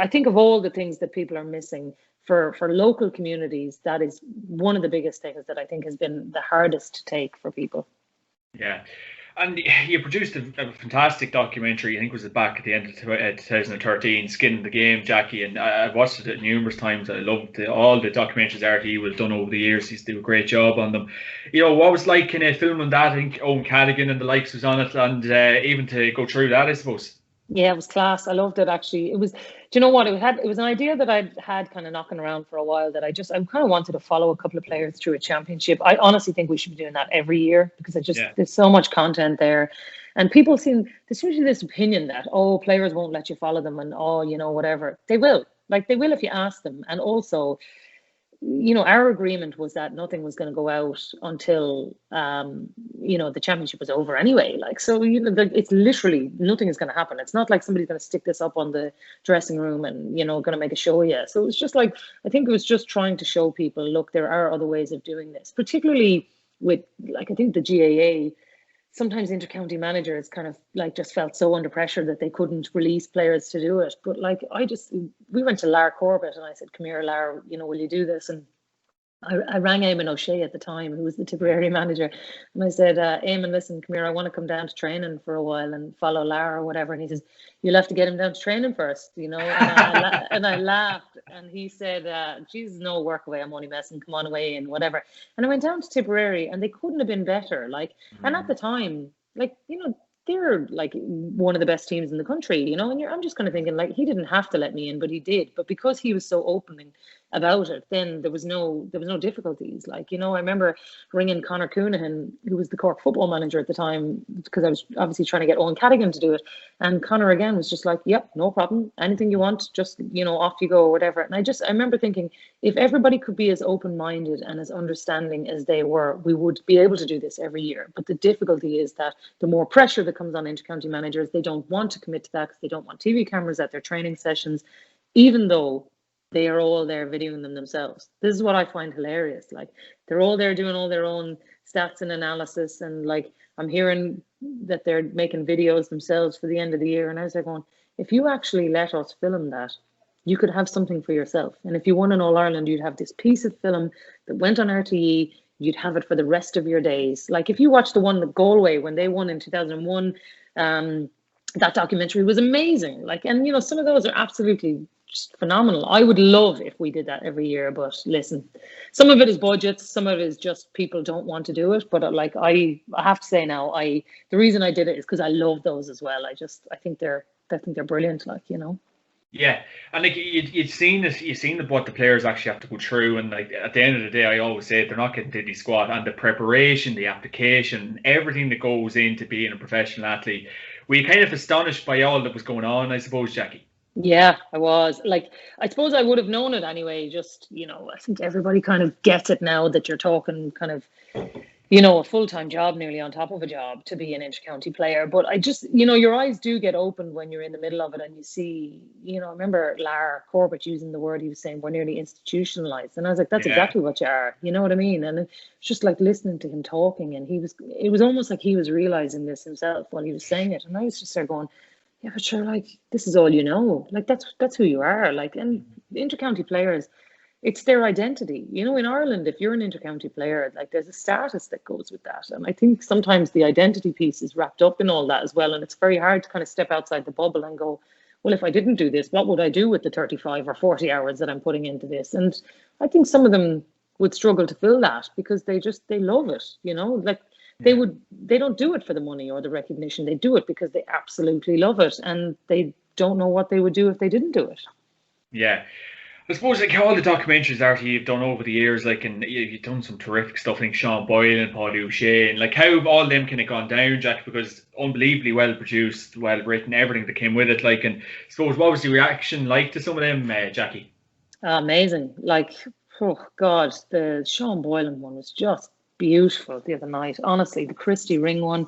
think of all the things that people are missing for local communities, that is one of the biggest things that I think has been the hardest to take for people. Yeah. And you produced a fantastic documentary, I think was it back at the end of 2013, Skin in the Game, Jackie, and I've watched it numerous times. I loved all the documentaries RTE have done over the years. He's done a great job on them. You know, what was like kind of filming that? I think Owen Cadigan and the likes was on it, and even to go through that, I suppose. Yeah, it was class. I loved it, actually. It was, do you know what? It was an idea that I'd had kind of knocking around for a while, that I kind of wanted to follow a couple of players through a championship. I honestly think we should be doing that every year, because there's so much content there. And people there's usually this opinion that, oh, players won't let you follow them, and, oh, you know, whatever. They will. Like, they will if you ask them. And also, our agreement was that nothing was going to go out until, the championship was over anyway. Like, so, it's literally nothing is going to happen. It's not like somebody's going to stick this up on the dressing room and, going to make a show yet. So it was just like, I think it was just trying to show people, look, there are other ways of doing this, particularly with, like, I think the GAA, sometimes intercounty managers kind of like just felt so under pressure that they couldn't release players to do it. But like, we went to Lara Corbett and I said, come here, Lara, will you do this? And I rang Eamon O'Shea at the time, who was the Tipperary manager. And I said, Eamon, listen, come here, I want to come down to training for a while and follow Lara or whatever. And he says, you'll have to get him down to training first, And I laughed. And he said, Jesus, no, work away, I'm only messing, come on away and whatever. And I went down to Tipperary and they couldn't have been better. Like, and at the time, like, they're like one of the best teams in the country, and I'm just kind of thinking, like, he didn't have to let me in, but he did. But because he was so open about it, then there was no difficulties. Like, I remember ringing Conor Coonahan, who was the Cork football manager at the time, because I was obviously trying to get Owen Cadigan to do it. And Conor again was just like, yep, no problem. Anything you want, just, off you go or whatever. And I remember thinking, if everybody could be as open-minded and as understanding as they were, we would be able to do this every year. But the difficulty is that the more pressure that comes on intercounty managers, they don't want to commit to that because they don't want TV cameras at their training sessions, even though they are all there videoing them themselves. This is what I find hilarious. Like, they're all there doing all their own stats and analysis. And like, I'm hearing that they're making videos themselves for the end of the year. And I was like going, if you actually let us film that, you could have something for yourself. And if you won in All Ireland, you'd have this piece of film that went on RTE. You'd have it for the rest of your days. Like, if you watch the one that Galway, when they won in 2001, that documentary was amazing. Like, and some of those are absolutely just phenomenal. I would love if we did that every year, but listen, some of it is budgets, some of it is just people don't want to do it. But like, I have to say now, the reason I did it is because I love those as well. I think they're brilliant. Like, Yeah, and like you've seen what the players actually have to go through, and like at the end of the day, I always say they're not getting diddly squat, and the preparation, the application, everything that goes into being a professional athlete. Were you kind of astonished by all that was going on, I suppose, Jackie? Yeah, I was. Like, I suppose I would have known it anyway. Just, I think everybody kind of gets it now that you're talking kind of, a full-time job nearly on top of a job to be an intercounty player. But I just, your eyes do get opened when you're in the middle of it and you see, I remember Lara Corbett using the word, he was saying, we're nearly institutionalized. And I was like, that's exactly what you are. You know what I mean? And it's just like listening to him talking, and it was almost like he was realizing this himself while he was saying it. And I was just there going, yeah, but sure, like, this is all you know. Like, that's who you are. Like, and intercounty players, it's their identity. In Ireland, if you're an intercounty player, like, there's a status that goes with that. And I think sometimes the identity piece is wrapped up in all that as well. And it's very hard to kind of step outside the bubble and go, well, if I didn't do this, what would I do with the 35 or 40 hours that I'm putting into this? And I think some of them would struggle to fill that because they love it, like, they don't do it for the money or the recognition. They do it because they absolutely love it, and they don't know what they would do if they didn't do it. Yeah. I suppose like all the documentaries RTE you've done over the years, like, and you've done some terrific stuff, I think Sean Boyle and Paul O'Shea, and like how have all them kind of gone down, Jack, because unbelievably well produced, well written, everything that came with it. Like, and I suppose what was the reaction like to some of them, Jackie? Amazing. Like, oh God, the Sean Boylan one was just beautiful the other night. Honestly, the Christy Ring one,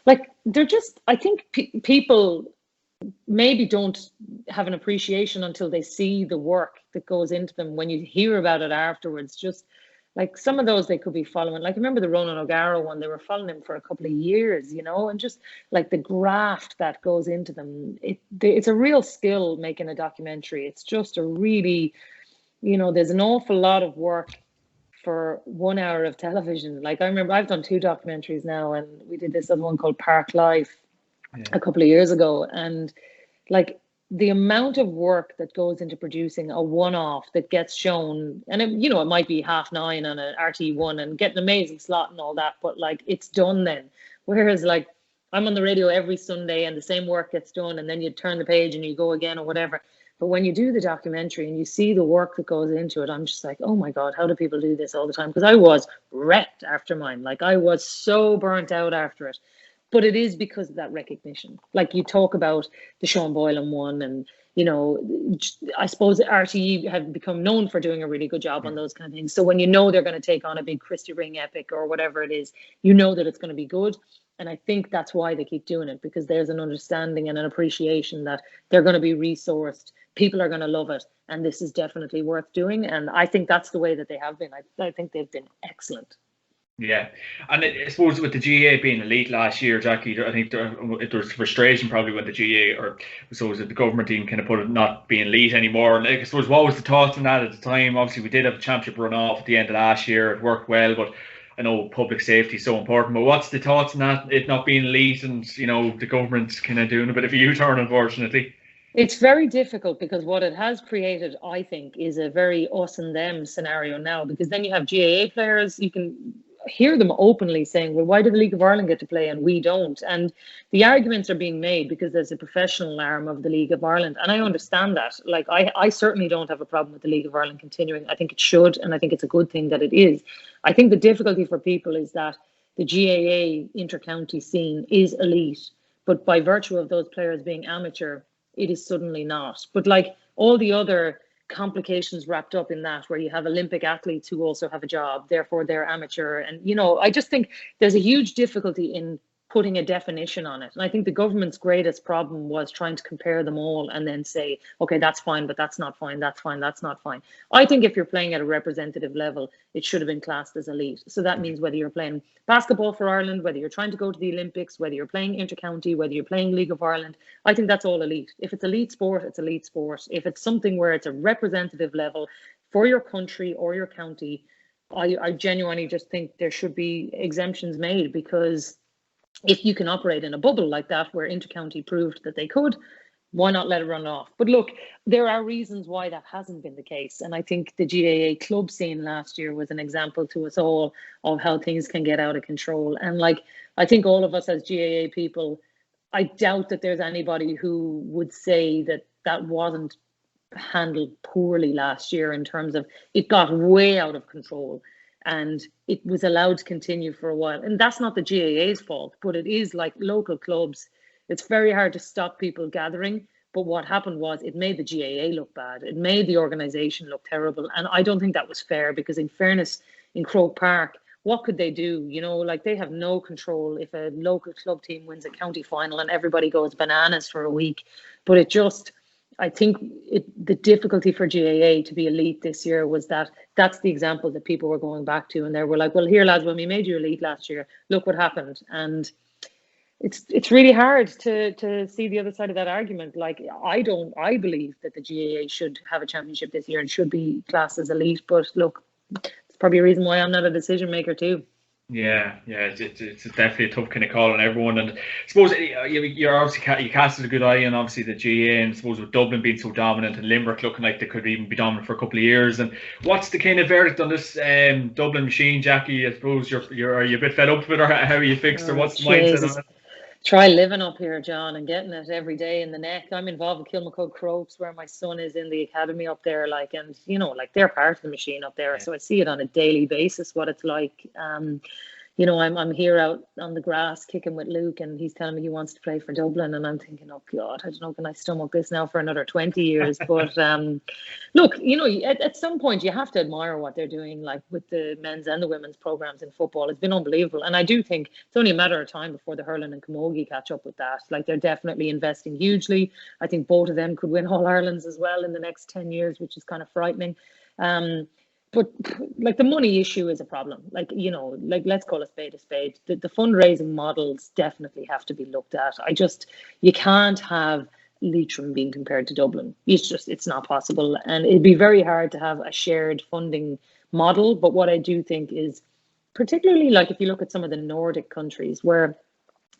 like, they're just, I think people maybe don't have an appreciation until they see the work that goes into them. When you hear about it afterwards, just like some of those they could be following. Like, I remember the Ronan O'Gara one, they were following him for a couple of years, and just like the graft that goes into them. It's a real skill making a documentary. It's just a really, there's an awful lot of work for 1 hour of television. Like, I remember I've done 2 documentaries now, and we did this other one called Park Life a couple of years ago. And like, the amount of work that goes into producing a one-off that gets shown, and it might be 9:30 on an RT1 and get an amazing slot and all that, but like, it's done then. Whereas like, I'm on the radio every Sunday and the same work gets done, and then you turn the page and you go again or whatever. But when you do the documentary and you see the work that goes into it, I'm just like, oh my God, how do people do this all the time? Because I was wrecked after mine. Like, I was so burnt out after it. But it is because of that recognition. Like, you talk about the Sean Boylan one, and I suppose RTE have become known for doing a really good job on those kind of things. So when they're going to take on a big Christy Ring epic or whatever it is, that it's going to be good. And I think that's why they keep doing it, because there's an understanding and an appreciation that they're going to be resourced. People are going to love it. And this is definitely worth doing. And I think that's the way that they have been. I think they've been excellent. Yeah, and I suppose with the GAA being elite last year, Jackie, I think there was frustration probably when the GAA, or so was it the government team, kind of put it not being elite anymore. And I suppose, what was the thoughts on that at the time? Obviously, we did have a championship run off at the end of last year. It worked well, but I know public safety is so important. But what's the thoughts on that? It not being elite, and the government's kind of doing a bit of a U-turn, unfortunately. It's very difficult, because what it has created, I think, is a very us and them scenario now, because then you have GAA players, you can hear them openly saying, well, why do the League of Ireland get to play and we don't? And the arguments are being made because there's a professional arm of the League of Ireland. And I understand that. Like, I certainly don't have a problem with the League of Ireland continuing. I think it should, and I think it's a good thing that it is. I think the difficulty for people is that the GAA inter-county scene is elite, but by virtue of those players being amateur, it is suddenly not. But like all the other complications wrapped up in that, where you have Olympic athletes who also have a job, therefore they're amateur. And, I just think there's a huge difficulty in putting a definition on it. And I think the government's greatest problem was trying to compare them all and then say, okay, that's fine, but that's not fine, that's fine, that's not fine. I think if you're playing at a representative level, it should have been classed as elite. So that means whether you're playing basketball for Ireland, whether you're trying to go to the Olympics, whether you're playing inter-county, whether you're playing League of Ireland, I think that's all elite. If it's elite sport, it's elite sport. If it's something where it's a representative level for your country or your county, I genuinely just think there should be exemptions made, because if you can operate in a bubble like that, where inter-county proved that they could, why not let it run off? But look, there are reasons why that hasn't been the case. And I think the GAA club scene last year was an example to us all of how things can get out of control. And like, I think all of us as GAA people, I doubt that there's anybody who would say that that wasn't handled poorly last year, in terms of it got way out of control. And it was allowed to continue for a while. And that's not the GAA's fault, but it is like local clubs. It's very hard to stop people gathering. But what happened was it made the GAA look bad. It made the organisation look terrible. And I don't think that was fair, because in fairness, in Croke Park, what could they do? Like, they have no control if a local club team wins a county final and everybody goes bananas for a week. But I think the difficulty for GAA to be elite this year was that's the example that people were going back to, and they were like, well, here, lads, when we made you elite last year, look what happened. And it's really hard to see the other side of that argument. Like, I believe that the GAA should have a championship this year and should be classed as elite. But look, it's probably a reason why I'm not a decision maker too. Yeah, it's definitely a tough kind of call on everyone. And I suppose you're obviously, you casted a good eye on obviously the GAA, and I suppose with Dublin being so dominant and Limerick looking like they could even be dominant for a couple of years. And what's the kind of verdict on this Dublin machine, Jackie? I suppose are you a bit fed up with it, or how are you fixed, or what's the mindset on it? Try living up here, John, and getting it every day in the neck. I'm involved with Kilmacud Crokes, where my son is in the academy up there, and they're part of the machine up there. Yeah. So I see it on a daily basis, what it's like. I'm here out on the grass kicking with Luke, and he's telling me he wants to play for Dublin, and I'm thinking, oh God, I don't know, can I stomach this now for another 20 years? But look, at some point you have to admire what they're doing, like with the men's and the women's programs in football. It's been unbelievable, and I do think it's only a matter of time before the hurling and camogie catch up with that. Like, they're definitely investing hugely. I think both of them could win All Irelands as well in the next 10 years, which is kind of frightening. But like, the money issue is a problem. Like, let's call a spade a spade. The fundraising models definitely have to be looked at. You can't have Leitrim being compared to Dublin. It's not possible. And it'd be very hard to have a shared funding model. But what I do think is, particularly like if you look at some of the Nordic countries, where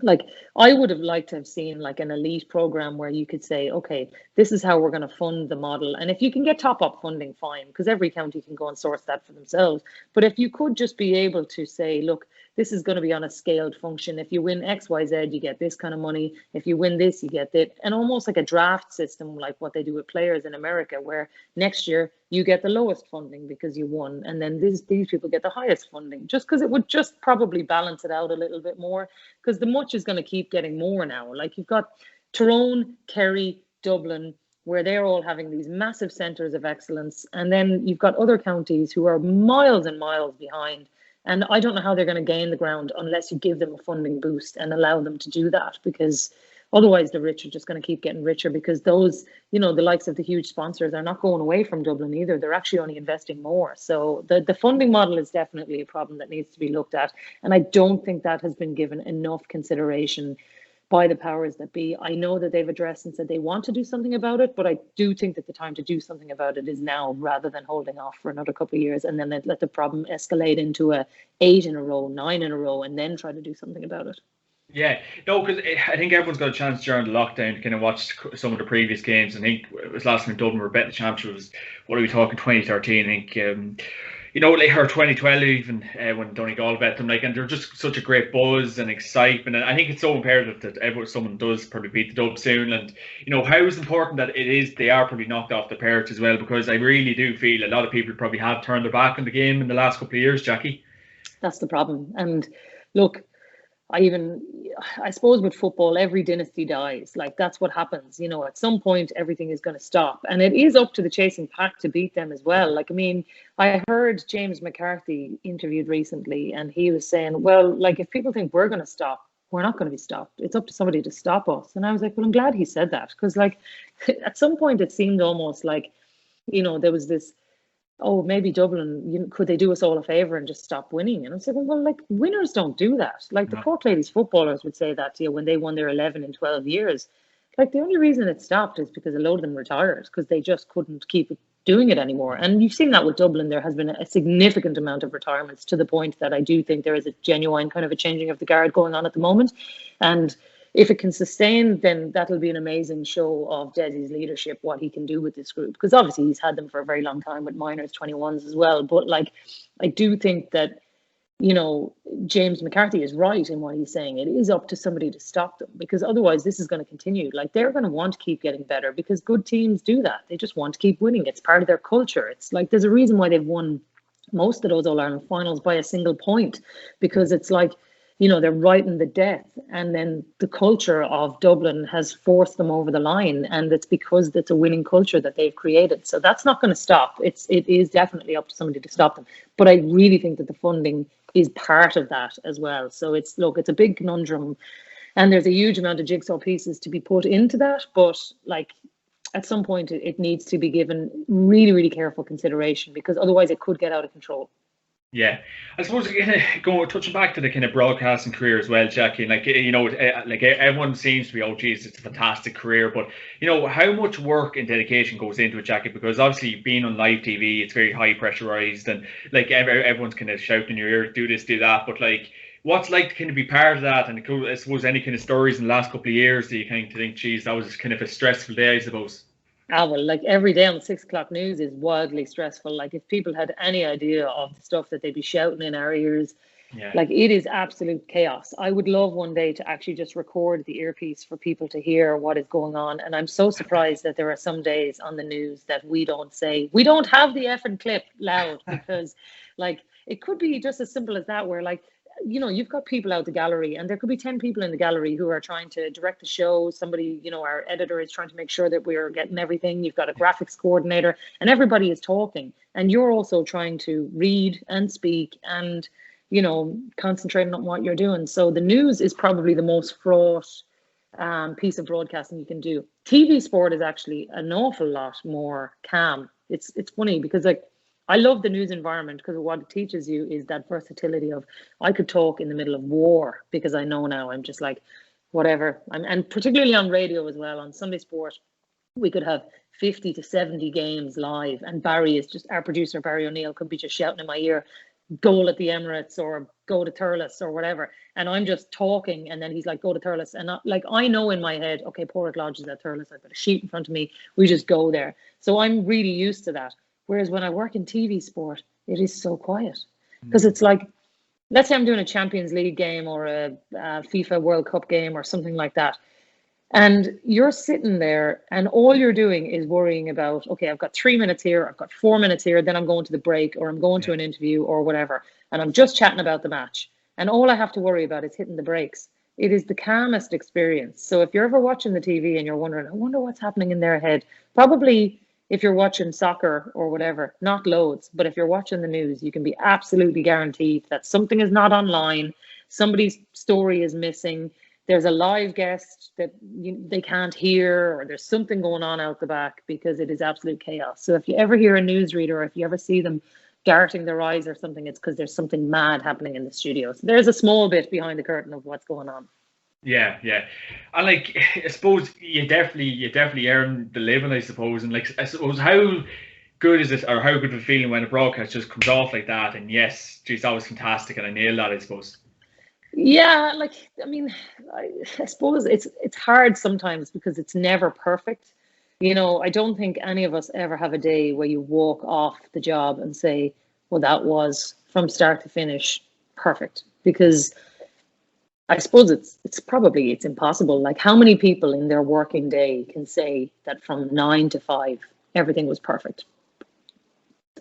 like I would have liked to have seen like an elite program where you could say, okay, this is how we're going to fund the model. And if you can get top up funding, fine, because every county can go and source that for themselves. But if you could just be able to say, look, this is going to be on a scaled function. If you win X, Y, Z, you get this kind of money. If you win this, you get that. And almost like a draft system, like what they do with players in America, where next year you get the lowest funding because you won. And then these people get the highest funding, just because it would just probably balance it out a little bit more, because the much is going to keep getting more now. Like, you've got Tyrone, Kerry, Dublin, where they're all having these massive centres of excellence. And then you've got other counties who are miles and miles behind. And I don't know how they're going to gain the ground unless you give them a funding boost and allow them to do that, because otherwise the rich are just going to keep getting richer, because those, the likes of the huge sponsors are not going away from Dublin either. They're actually only investing more. So the funding model is definitely a problem that needs to be looked at. And I don't think that has been given enough consideration by the powers that be. I know that they've addressed and said they want to do something about it, but I do think that the time to do something about it is now, rather than holding off for another couple of years and then let the problem escalate into 8 in a row, 9 in a row, and then try to do something about it. Yeah, no, because I think everyone's got a chance during the lockdown to kind of watch some of the previous games. I think it was last time in Dublin, we were betting the championship. Was, what are we talking, 2013? I think, like, or 2012 even, when Donegal bet them, like, and they're just such a great buzz and excitement. And I think it's so imperative that someone does probably beat the Dubs soon. And, how is important that it is, they are probably knocked off the perch as well, because I really do feel a lot of people probably have turned their back on the game in the last couple of years, Jackie. That's the problem. And look, I suppose with football, every dynasty dies. Like, that's what happens. At some point, everything is going to stop. And it is up to the chasing pack to beat them as well. Like, I mean, I heard James McCarthy interviewed recently, and he was saying, well, like, if people think we're going to stop, we're not going to be stopped. It's up to somebody to stop us. And I was like, well, I'm glad he said that. Because, like, at some point, it seemed almost like, there was this, oh, maybe Dublin, could they do us all a favour and just stop winning? And I'm saying, well, like, winners don't do that. Like, the Cork Ladies footballers would say that to you when they won their 11 in 12 years. Like, the only reason it stopped is because a load of them retired, because they just couldn't keep doing it anymore. And you've seen that with Dublin. There has been a significant amount of retirements, to the point that I do think there is a genuine kind of a changing of the guard going on at the moment. And if it can sustain, then that'll be an amazing show of Desi's leadership, what he can do with this group. Because obviously he's had them for a very long time with minors, 21s as well. But, like, I do think that, James McCarthy is right in what he's saying. It is up to somebody to stop them, because otherwise this is going to continue. Like, they're going to want to keep getting better, because good teams do that. They just want to keep winning. It's part of their culture. It's like, there's a reason why they've won most of those All-Ireland finals by a single point, because it's like, they're right in the death. And then the culture of Dublin has forced them over the line. And it's because it's a winning culture that they've created. So that's not going to stop. It is definitely up to somebody to stop them. But I really think that the funding is part of that as well. So it's a big conundrum. And there's a huge amount of jigsaw pieces to be put into that. But, like, at some point, it needs to be given really, really careful consideration, because otherwise it could get out of control. Yeah, I suppose touching back to the kind of broadcasting career as well, Jackie. And, like, like, everyone seems to be, oh geez, it's a fantastic career, but how much work and dedication goes into it, Jackie? Because obviously being on live TV, it's very high pressurized, and, like, everyone's kind of shouting in your ear, do this, do that. But, like, what's like to kind of be part of that? And I suppose any kind of stories in the last couple of years that you kind of think, geez, that was kind of a stressful day, I suppose. Well, like, every day on the 6 o'clock news is wildly stressful. Like, if people had any idea of the stuff that they'd be shouting in our ears, like, it is absolute chaos. I would love one day to actually just record the earpiece for people to hear what is going on. And I'm so surprised that there are some days on the news that we don't say, we don't have the effing clip loud, because, like, it could be just as simple as that, where, like, you've got people out the gallery, and there could be 10 people in the gallery who are trying to direct the show. Somebody, our editor is trying to make sure that we're getting everything. You've got a graphics coordinator, and everybody is talking. And you're also trying to read and speak and, concentrating on what you're doing. So the news is probably the most fraught piece of broadcasting you can do. TV sport is actually an awful lot more calm. It's funny, because, like, I love the news environment, because what it teaches you is that versatility of, I could talk in the middle of war, because I know now I'm just like, whatever. And particularly on radio as well, on Sunday Sport, we could have 50 to 70 games live. And our producer, Barry O'Neill, could be just shouting in my ear, goal at the Emirates, or go to Thurles, or whatever. And I'm just talking, and then he's like, go to Thurles. And I know in my head, okay, Porrick Lodge is at Thurles. I've got a sheet in front of me. We just go there. So I'm really used to that. Whereas when I work in TV sport, it is so quiet, because it's like, let's say I'm doing a Champions League game or a FIFA World Cup game or something like that. And you're sitting there, and all you're doing is worrying about, okay, I've got 3 minutes here, I've got 4 minutes here, then I'm going to the break, or I'm going to an interview or whatever. And I'm just chatting about the match. And all I have to worry about is hitting the brakes. it is the calmest experience. So if you're ever watching the TV and you're wondering, I wonder what's happening in their head, probably if you're watching soccer or whatever, not loads, but if you're watching the news, you can be absolutely guaranteed that something is not online, somebody's story is missing, there's a live guest that they can't hear, or there's something going on out the back, because it is absolute chaos. So if you ever hear a newsreader, or if you ever see them darting their eyes or something, it's because there's something mad happening in the studio. So there's a small bit behind the curtain of what's going on. Yeah, yeah. And like, I suppose you definitely earn the living, I suppose. And like, I suppose, how good is it, or how good of a feeling when a broadcast just comes off like that? And yes, geez, that was fantastic, and I nailed that, I suppose. Yeah, like, I mean, I suppose it's hard sometimes because it's never perfect. You know, I don't think any of us ever have a day where you walk off the job and say, well, that was from start to finish perfect, because I suppose it's impossible. Like, how many people in their working day can say that from 9 to 5 everything was perfect?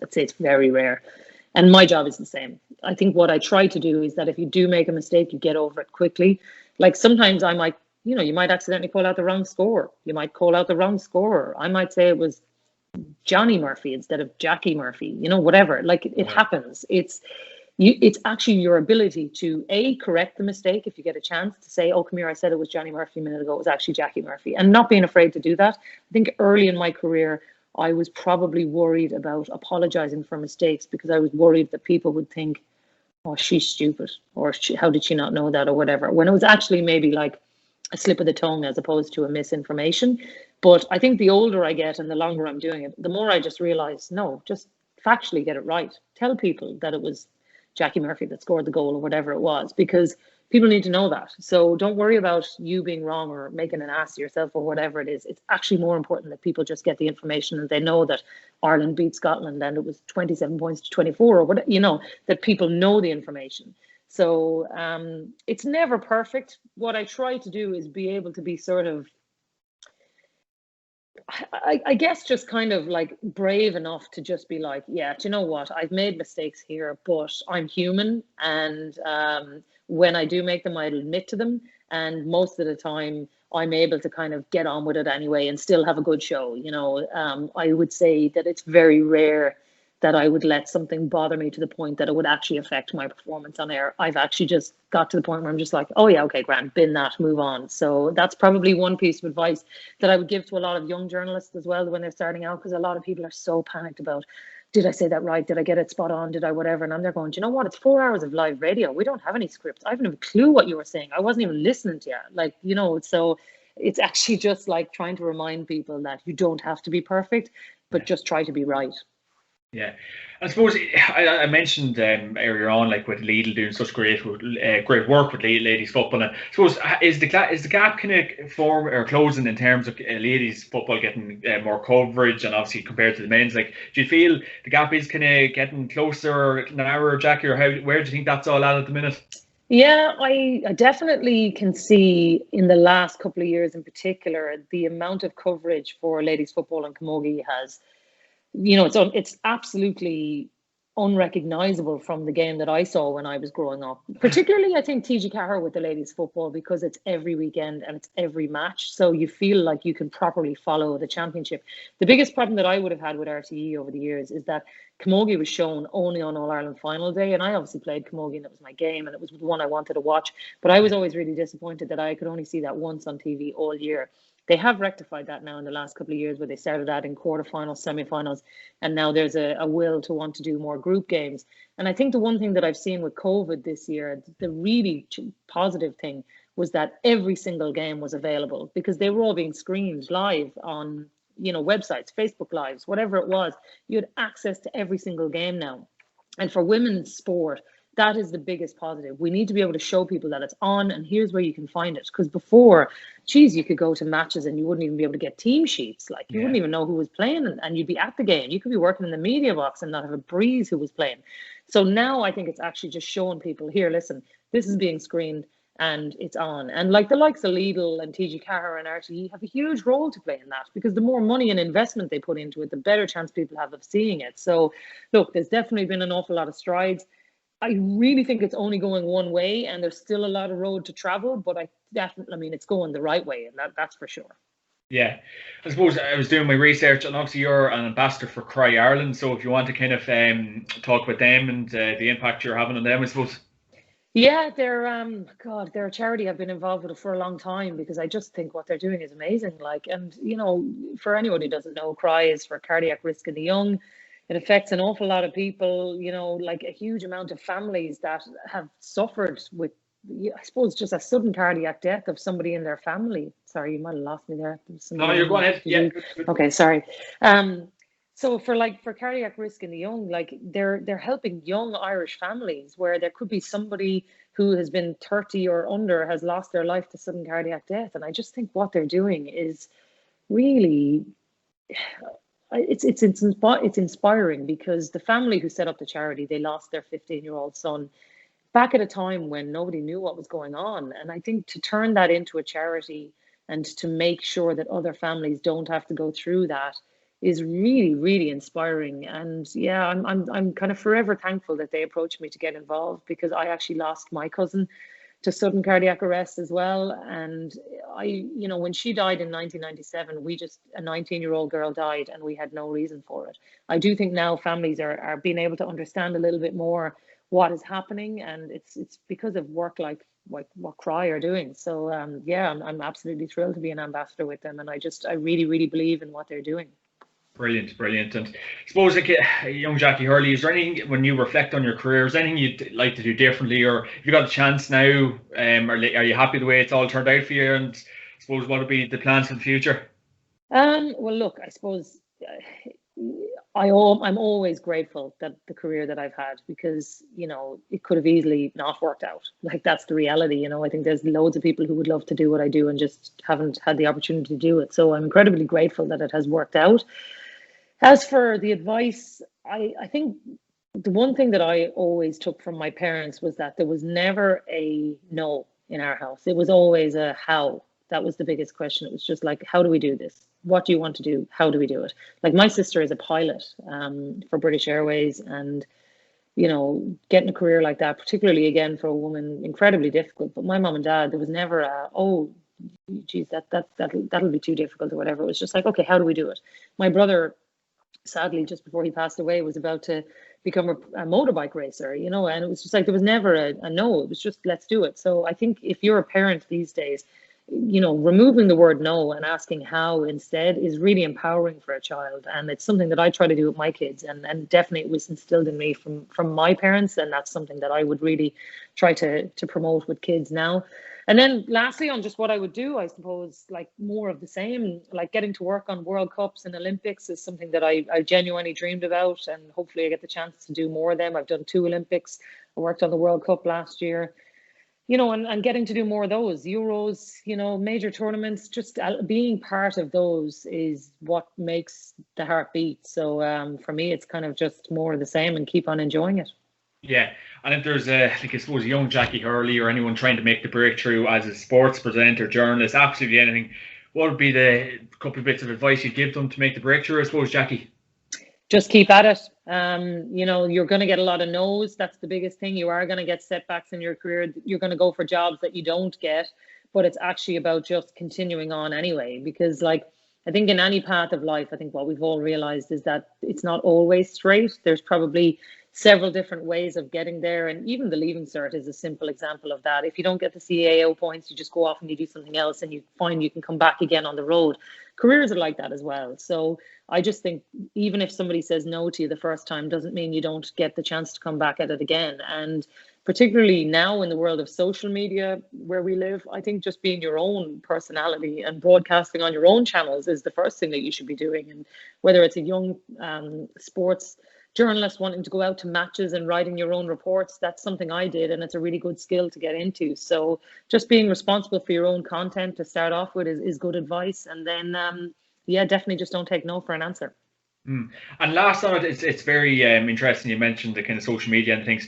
I'd say it's very rare. And my job is the same. I think what I try to do is that if you do make a mistake, you get over it quickly. Like, sometimes I might, you might accidentally call out the wrong score. You might call out the wrong scorer. I might say it was Johnny Murphy instead of Jackie Murphy, whatever. Like, it happens. It's actually your ability to correct the mistake if you get a chance to say, oh, come here, I said it was Johnny Murphy a minute ago, it was actually Jackie Murphy, and not being afraid to do that. I think early in my career, I was probably worried about apologizing for mistakes because I was worried that people would think, oh, she's stupid, or how did she not know that, or whatever, when it was actually maybe like a slip of the tongue as opposed to a misinformation. But I think the older I get and the longer I'm doing it, the more I just realize, no, just factually get it right. Tell people that it was Jackie Murphy that scored the goal or whatever it was, because people need to know that. So don't worry about you being wrong or making an ass of yourself or whatever it is. It's actually more important that people just get the information and they know that Ireland beat Scotland and it was 27 points to 24, or what, that people know the information. So it's never perfect. What I try to do is be able to be sort of, I guess, just kind of like brave enough to just be like, yeah, do you know what? I've made mistakes here, but I'm human. And when I do make them, I'll admit to them. And most of the time, I'm able to kind of get on with it anyway and still have a good show. I would say that it's very rare that I would let something bother me to the point that it would actually affect my performance on air. I've actually just got to the point where I'm just like, oh yeah, okay, grand, bin that, move on. So that's probably one piece of advice that I would give to a lot of young journalists as well when they're starting out, because a lot of people are so panicked about, did I say that right? Did I get it spot on? Did I whatever? And I'm there going, do you know what? It's 4 hours of live radio. We don't have any scripts. I haven't a clue what you were saying. I wasn't even listening to you. Like, so it's actually just like trying to remind people that you don't have to be perfect, but just try to be right. Yeah, I suppose I mentioned earlier on, like with Lidl doing such great work with ladies football. And I suppose is the gap kind of form or closing in terms of ladies football getting more coverage, and obviously compared to the men's? Like, do you feel the gap is kind of getting closer or narrower, Jackie, or where do you think that's all at the minute? Yeah, I definitely can see in the last couple of years in particular, the amount of coverage for ladies football in camogie has, it's absolutely unrecognizable from the game that I saw when I was growing up. Particularly, I think TG Carr with the ladies football, because it's every weekend and it's every match. So you feel like you can properly follow the championship. The biggest problem that I would have had with RTE over the years is that camogie was shown only on All-Ireland final day. And I obviously played camogie and it was my game and it was the one I wanted to watch. But I was always really disappointed that I could only see that once on TV all year. They have rectified that now in the last couple of years, where they started adding quarterfinals, semifinals, and now there's a will to want to do more group games. And I think the one thing that I've seen with COVID this year, the really positive thing, was that every single game was available, because they were all being screened live on, websites, Facebook Lives, whatever it was. You had access to every single game now. And for women's sport, that is the biggest positive. We need to be able to show people that it's on and here's where you can find it. Because before, geez, you could go to matches and you wouldn't even be able to get team sheets. Like, you wouldn't even know who was playing, and you'd be at the game. You could be working in the media box and not have a breeze who was playing. So now I think it's actually just showing people, here, listen, this is being screened and it's on. And like the likes of Lidl and TG Carr and RTE have a huge role to play in that, because the more money and investment they put into it, the better chance people have of seeing it. So look, there's definitely been an awful lot of strides. I really think it's only going one way, and there's still a lot of road to travel, but I mean, it's going the right way, and that's for sure. Yeah, I suppose I was doing my research, and obviously you're an ambassador for Cry Ireland. So if you want to kind of talk about them and the impact you're having on them, I suppose. Yeah, they're a charity I've been involved with for a long time, because I just think what they're doing is amazing. Like, and for anyone who doesn't know, CRY is for cardiac risk in the young. It affects an awful lot of people, like a huge amount of families that have suffered with, I suppose, just a sudden cardiac death of somebody in their family. Sorry, you might have lost me there. No, you're going ahead. Yeah. Okay, sorry. So for cardiac risk in the young, like they're helping young Irish families where there could be somebody who has been 30 or under has lost their life to sudden cardiac death. And I just think what they're doing is really, it's inspiring, because the family who set up the charity, they lost their 15-year-old son back at a time when nobody knew what was going on. And I think to turn that into a charity and to make sure that other families don't have to go through that is really, really inspiring. And yeah, I'm kind of forever thankful that they approached me to get involved, because I actually lost my cousin to sudden cardiac arrest as well. And when she died in 1997, a 19-year-old girl died, and we had no reason for it. I do think now families are being able to understand a little bit more what is happening, and it's because of work like what CRY are doing. So yeah, I'm absolutely thrilled to be an ambassador with them, and I really, really believe in what they're doing. Brilliant. And I suppose, like, young Jackie Hurley, is there anything, when you reflect on your career, is there anything you'd like to do differently, or if you got a chance now, are you happy the way it's all turned out for you? And I suppose, what would be the plans for the future? Well, look, I suppose I'm always grateful that the career that I've had, because it could have easily not worked out. Like, that's the reality. I think there's loads of people who would love to do what I do and just haven't had the opportunity to do it. So I'm incredibly grateful that it has worked out. As for the advice, I think the one thing that I always took from my parents was that there was never a no in our house. It was always a how. That was the biggest question. It was just like, how do we do this? What do you want to do? How do we do it? Like, my sister is a pilot for British Airways, and getting a career like that, particularly again for a woman, incredibly difficult. But my mom and dad, there was never a, oh, geez, that'll be too difficult or whatever. It was just like, okay, how do we do it? My brother, sadly, just before he passed away, was about to become a motorbike racer, and it was just like, there was never a no. It was just, let's do it. So I think if you're a parent these days, removing the word no and asking how instead is really empowering for a child. And it's something that I try to do with my kids, and definitely it was instilled in me from my parents, and that's something that I would really try to promote with kids now. And then lastly, on just what I would do, I suppose, like, more of the same, like getting to work on World Cups and Olympics is something that I genuinely dreamed about, and hopefully I get the chance to do more of them. I've done 2 Olympics. I worked on the World Cup last year. And getting to do more of those Euros, major tournaments, just being part of those is what makes the heart beat. So for me, it's kind of just more of the same and keep on enjoying it. Yeah, and if there's I suppose, a young Jackie Hurley or anyone trying to make the breakthrough as a sports presenter, journalist, absolutely anything, what would be the couple of bits of advice you'd give them to make the breakthrough, I suppose, Jackie? Just keep at it. You're going to get a lot of no's. That's the biggest thing. You are going to get setbacks in your career. You're going to go for jobs that you don't get, but it's actually about just continuing on anyway. Because, like, I think in any path of life, I think what we've all realized is that it's not always straight. There's probably several different ways of getting there. And even the Leaving Cert is a simple example of that. If you don't get the CAO points, you just go off and you do something else, and you find you can come back again on the road. Careers are like that as well. So I just think even if somebody says no to you the first time, doesn't mean you don't get the chance to come back at it again. And particularly now in the world of social media where we live, I think just being your own personality and broadcasting on your own channels is the first thing that you should be doing. And whether it's a young sports journalist wanting to go out to matches and writing your own reports, that's something I did, and it's a really good skill to get into. So just being responsible for your own content to start off with is good advice. And then definitely just don't take no for an answer. And last on it, it's very interesting you mentioned the kind of social media and things.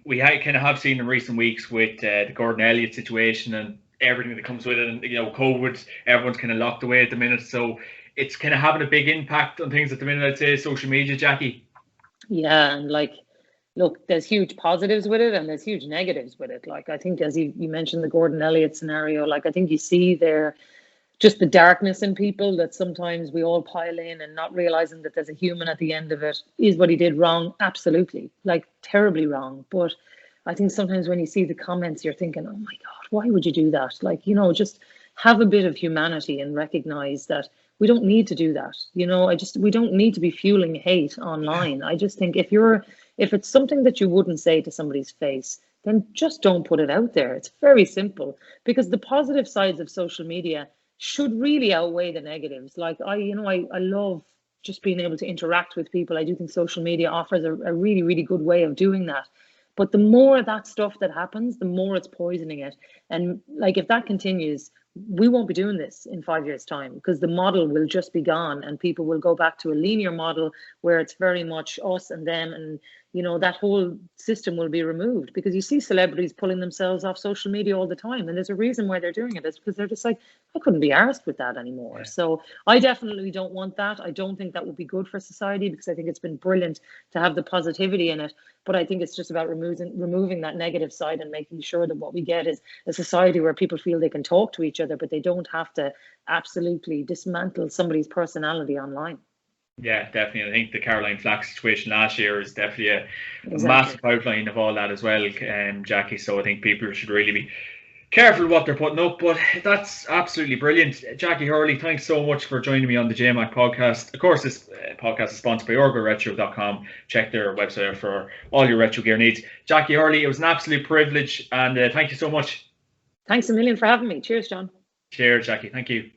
We kind of have seen in recent weeks with the Gordon Elliott situation and everything that comes with it, and COVID, everyone's kind of locked away at the minute, so it's kind of having a big impact on things at the minute, I'd say, social media, Jackie. Yeah, and like, look, there's huge positives with it and there's huge negatives with it. Like, I think, as you mentioned, the Gordon Elliott scenario, like, I think you see there just the darkness in people that sometimes we all pile in, and not realizing that there's a human at the end of it. Is what he did wrong? Absolutely, like, terribly wrong. But I think sometimes when you see the comments, you're thinking, oh my God, why would you do that? Like, just have a bit of humanity and recognize that we don't need to do that. We don't need to be fueling hate online. I just think if it's something that you wouldn't say to somebody's face, then just don't put it out there. It's very simple, because the positive sides of social media should really outweigh the negatives. Like, I love just being able to interact with people. I do think social media offers a really, really good way of doing that. But the more of that stuff that happens, the more it's poisoning it. And like, if that continues, we won't be doing this in 5 years' time, because the model will just be gone and people will go back to a linear model where it's very much us and them, and that whole system will be removed, because you see celebrities pulling themselves off social media all the time, and there's a reason why they're doing it. It's because they're just like, I couldn't be arsed with that anymore. Yeah. So I definitely don't want that. I don't think that would be good for society, because I think it's been brilliant to have the positivity in it, but I think it's just about removing that negative side and making sure that what we get is a society where people feel they can talk to each other, but they don't have to absolutely dismantle somebody's personality online. Yeah, definitely. I think the Caroline Flack situation last year is definitely a massive outline of all that as well, Jackie. So I think people should really be careful what they're putting up. But that's absolutely brilliant. Jackie Hurley, thanks so much for joining me on the JMac Podcast. Of course, this podcast is sponsored by OrgaRetro.com. Check their website for all your retro gear needs. Jackie Hurley, it was an absolute privilege, and thank you so much. Thanks a million for having me. Cheers, John. Cheers, Jackie. Thank you.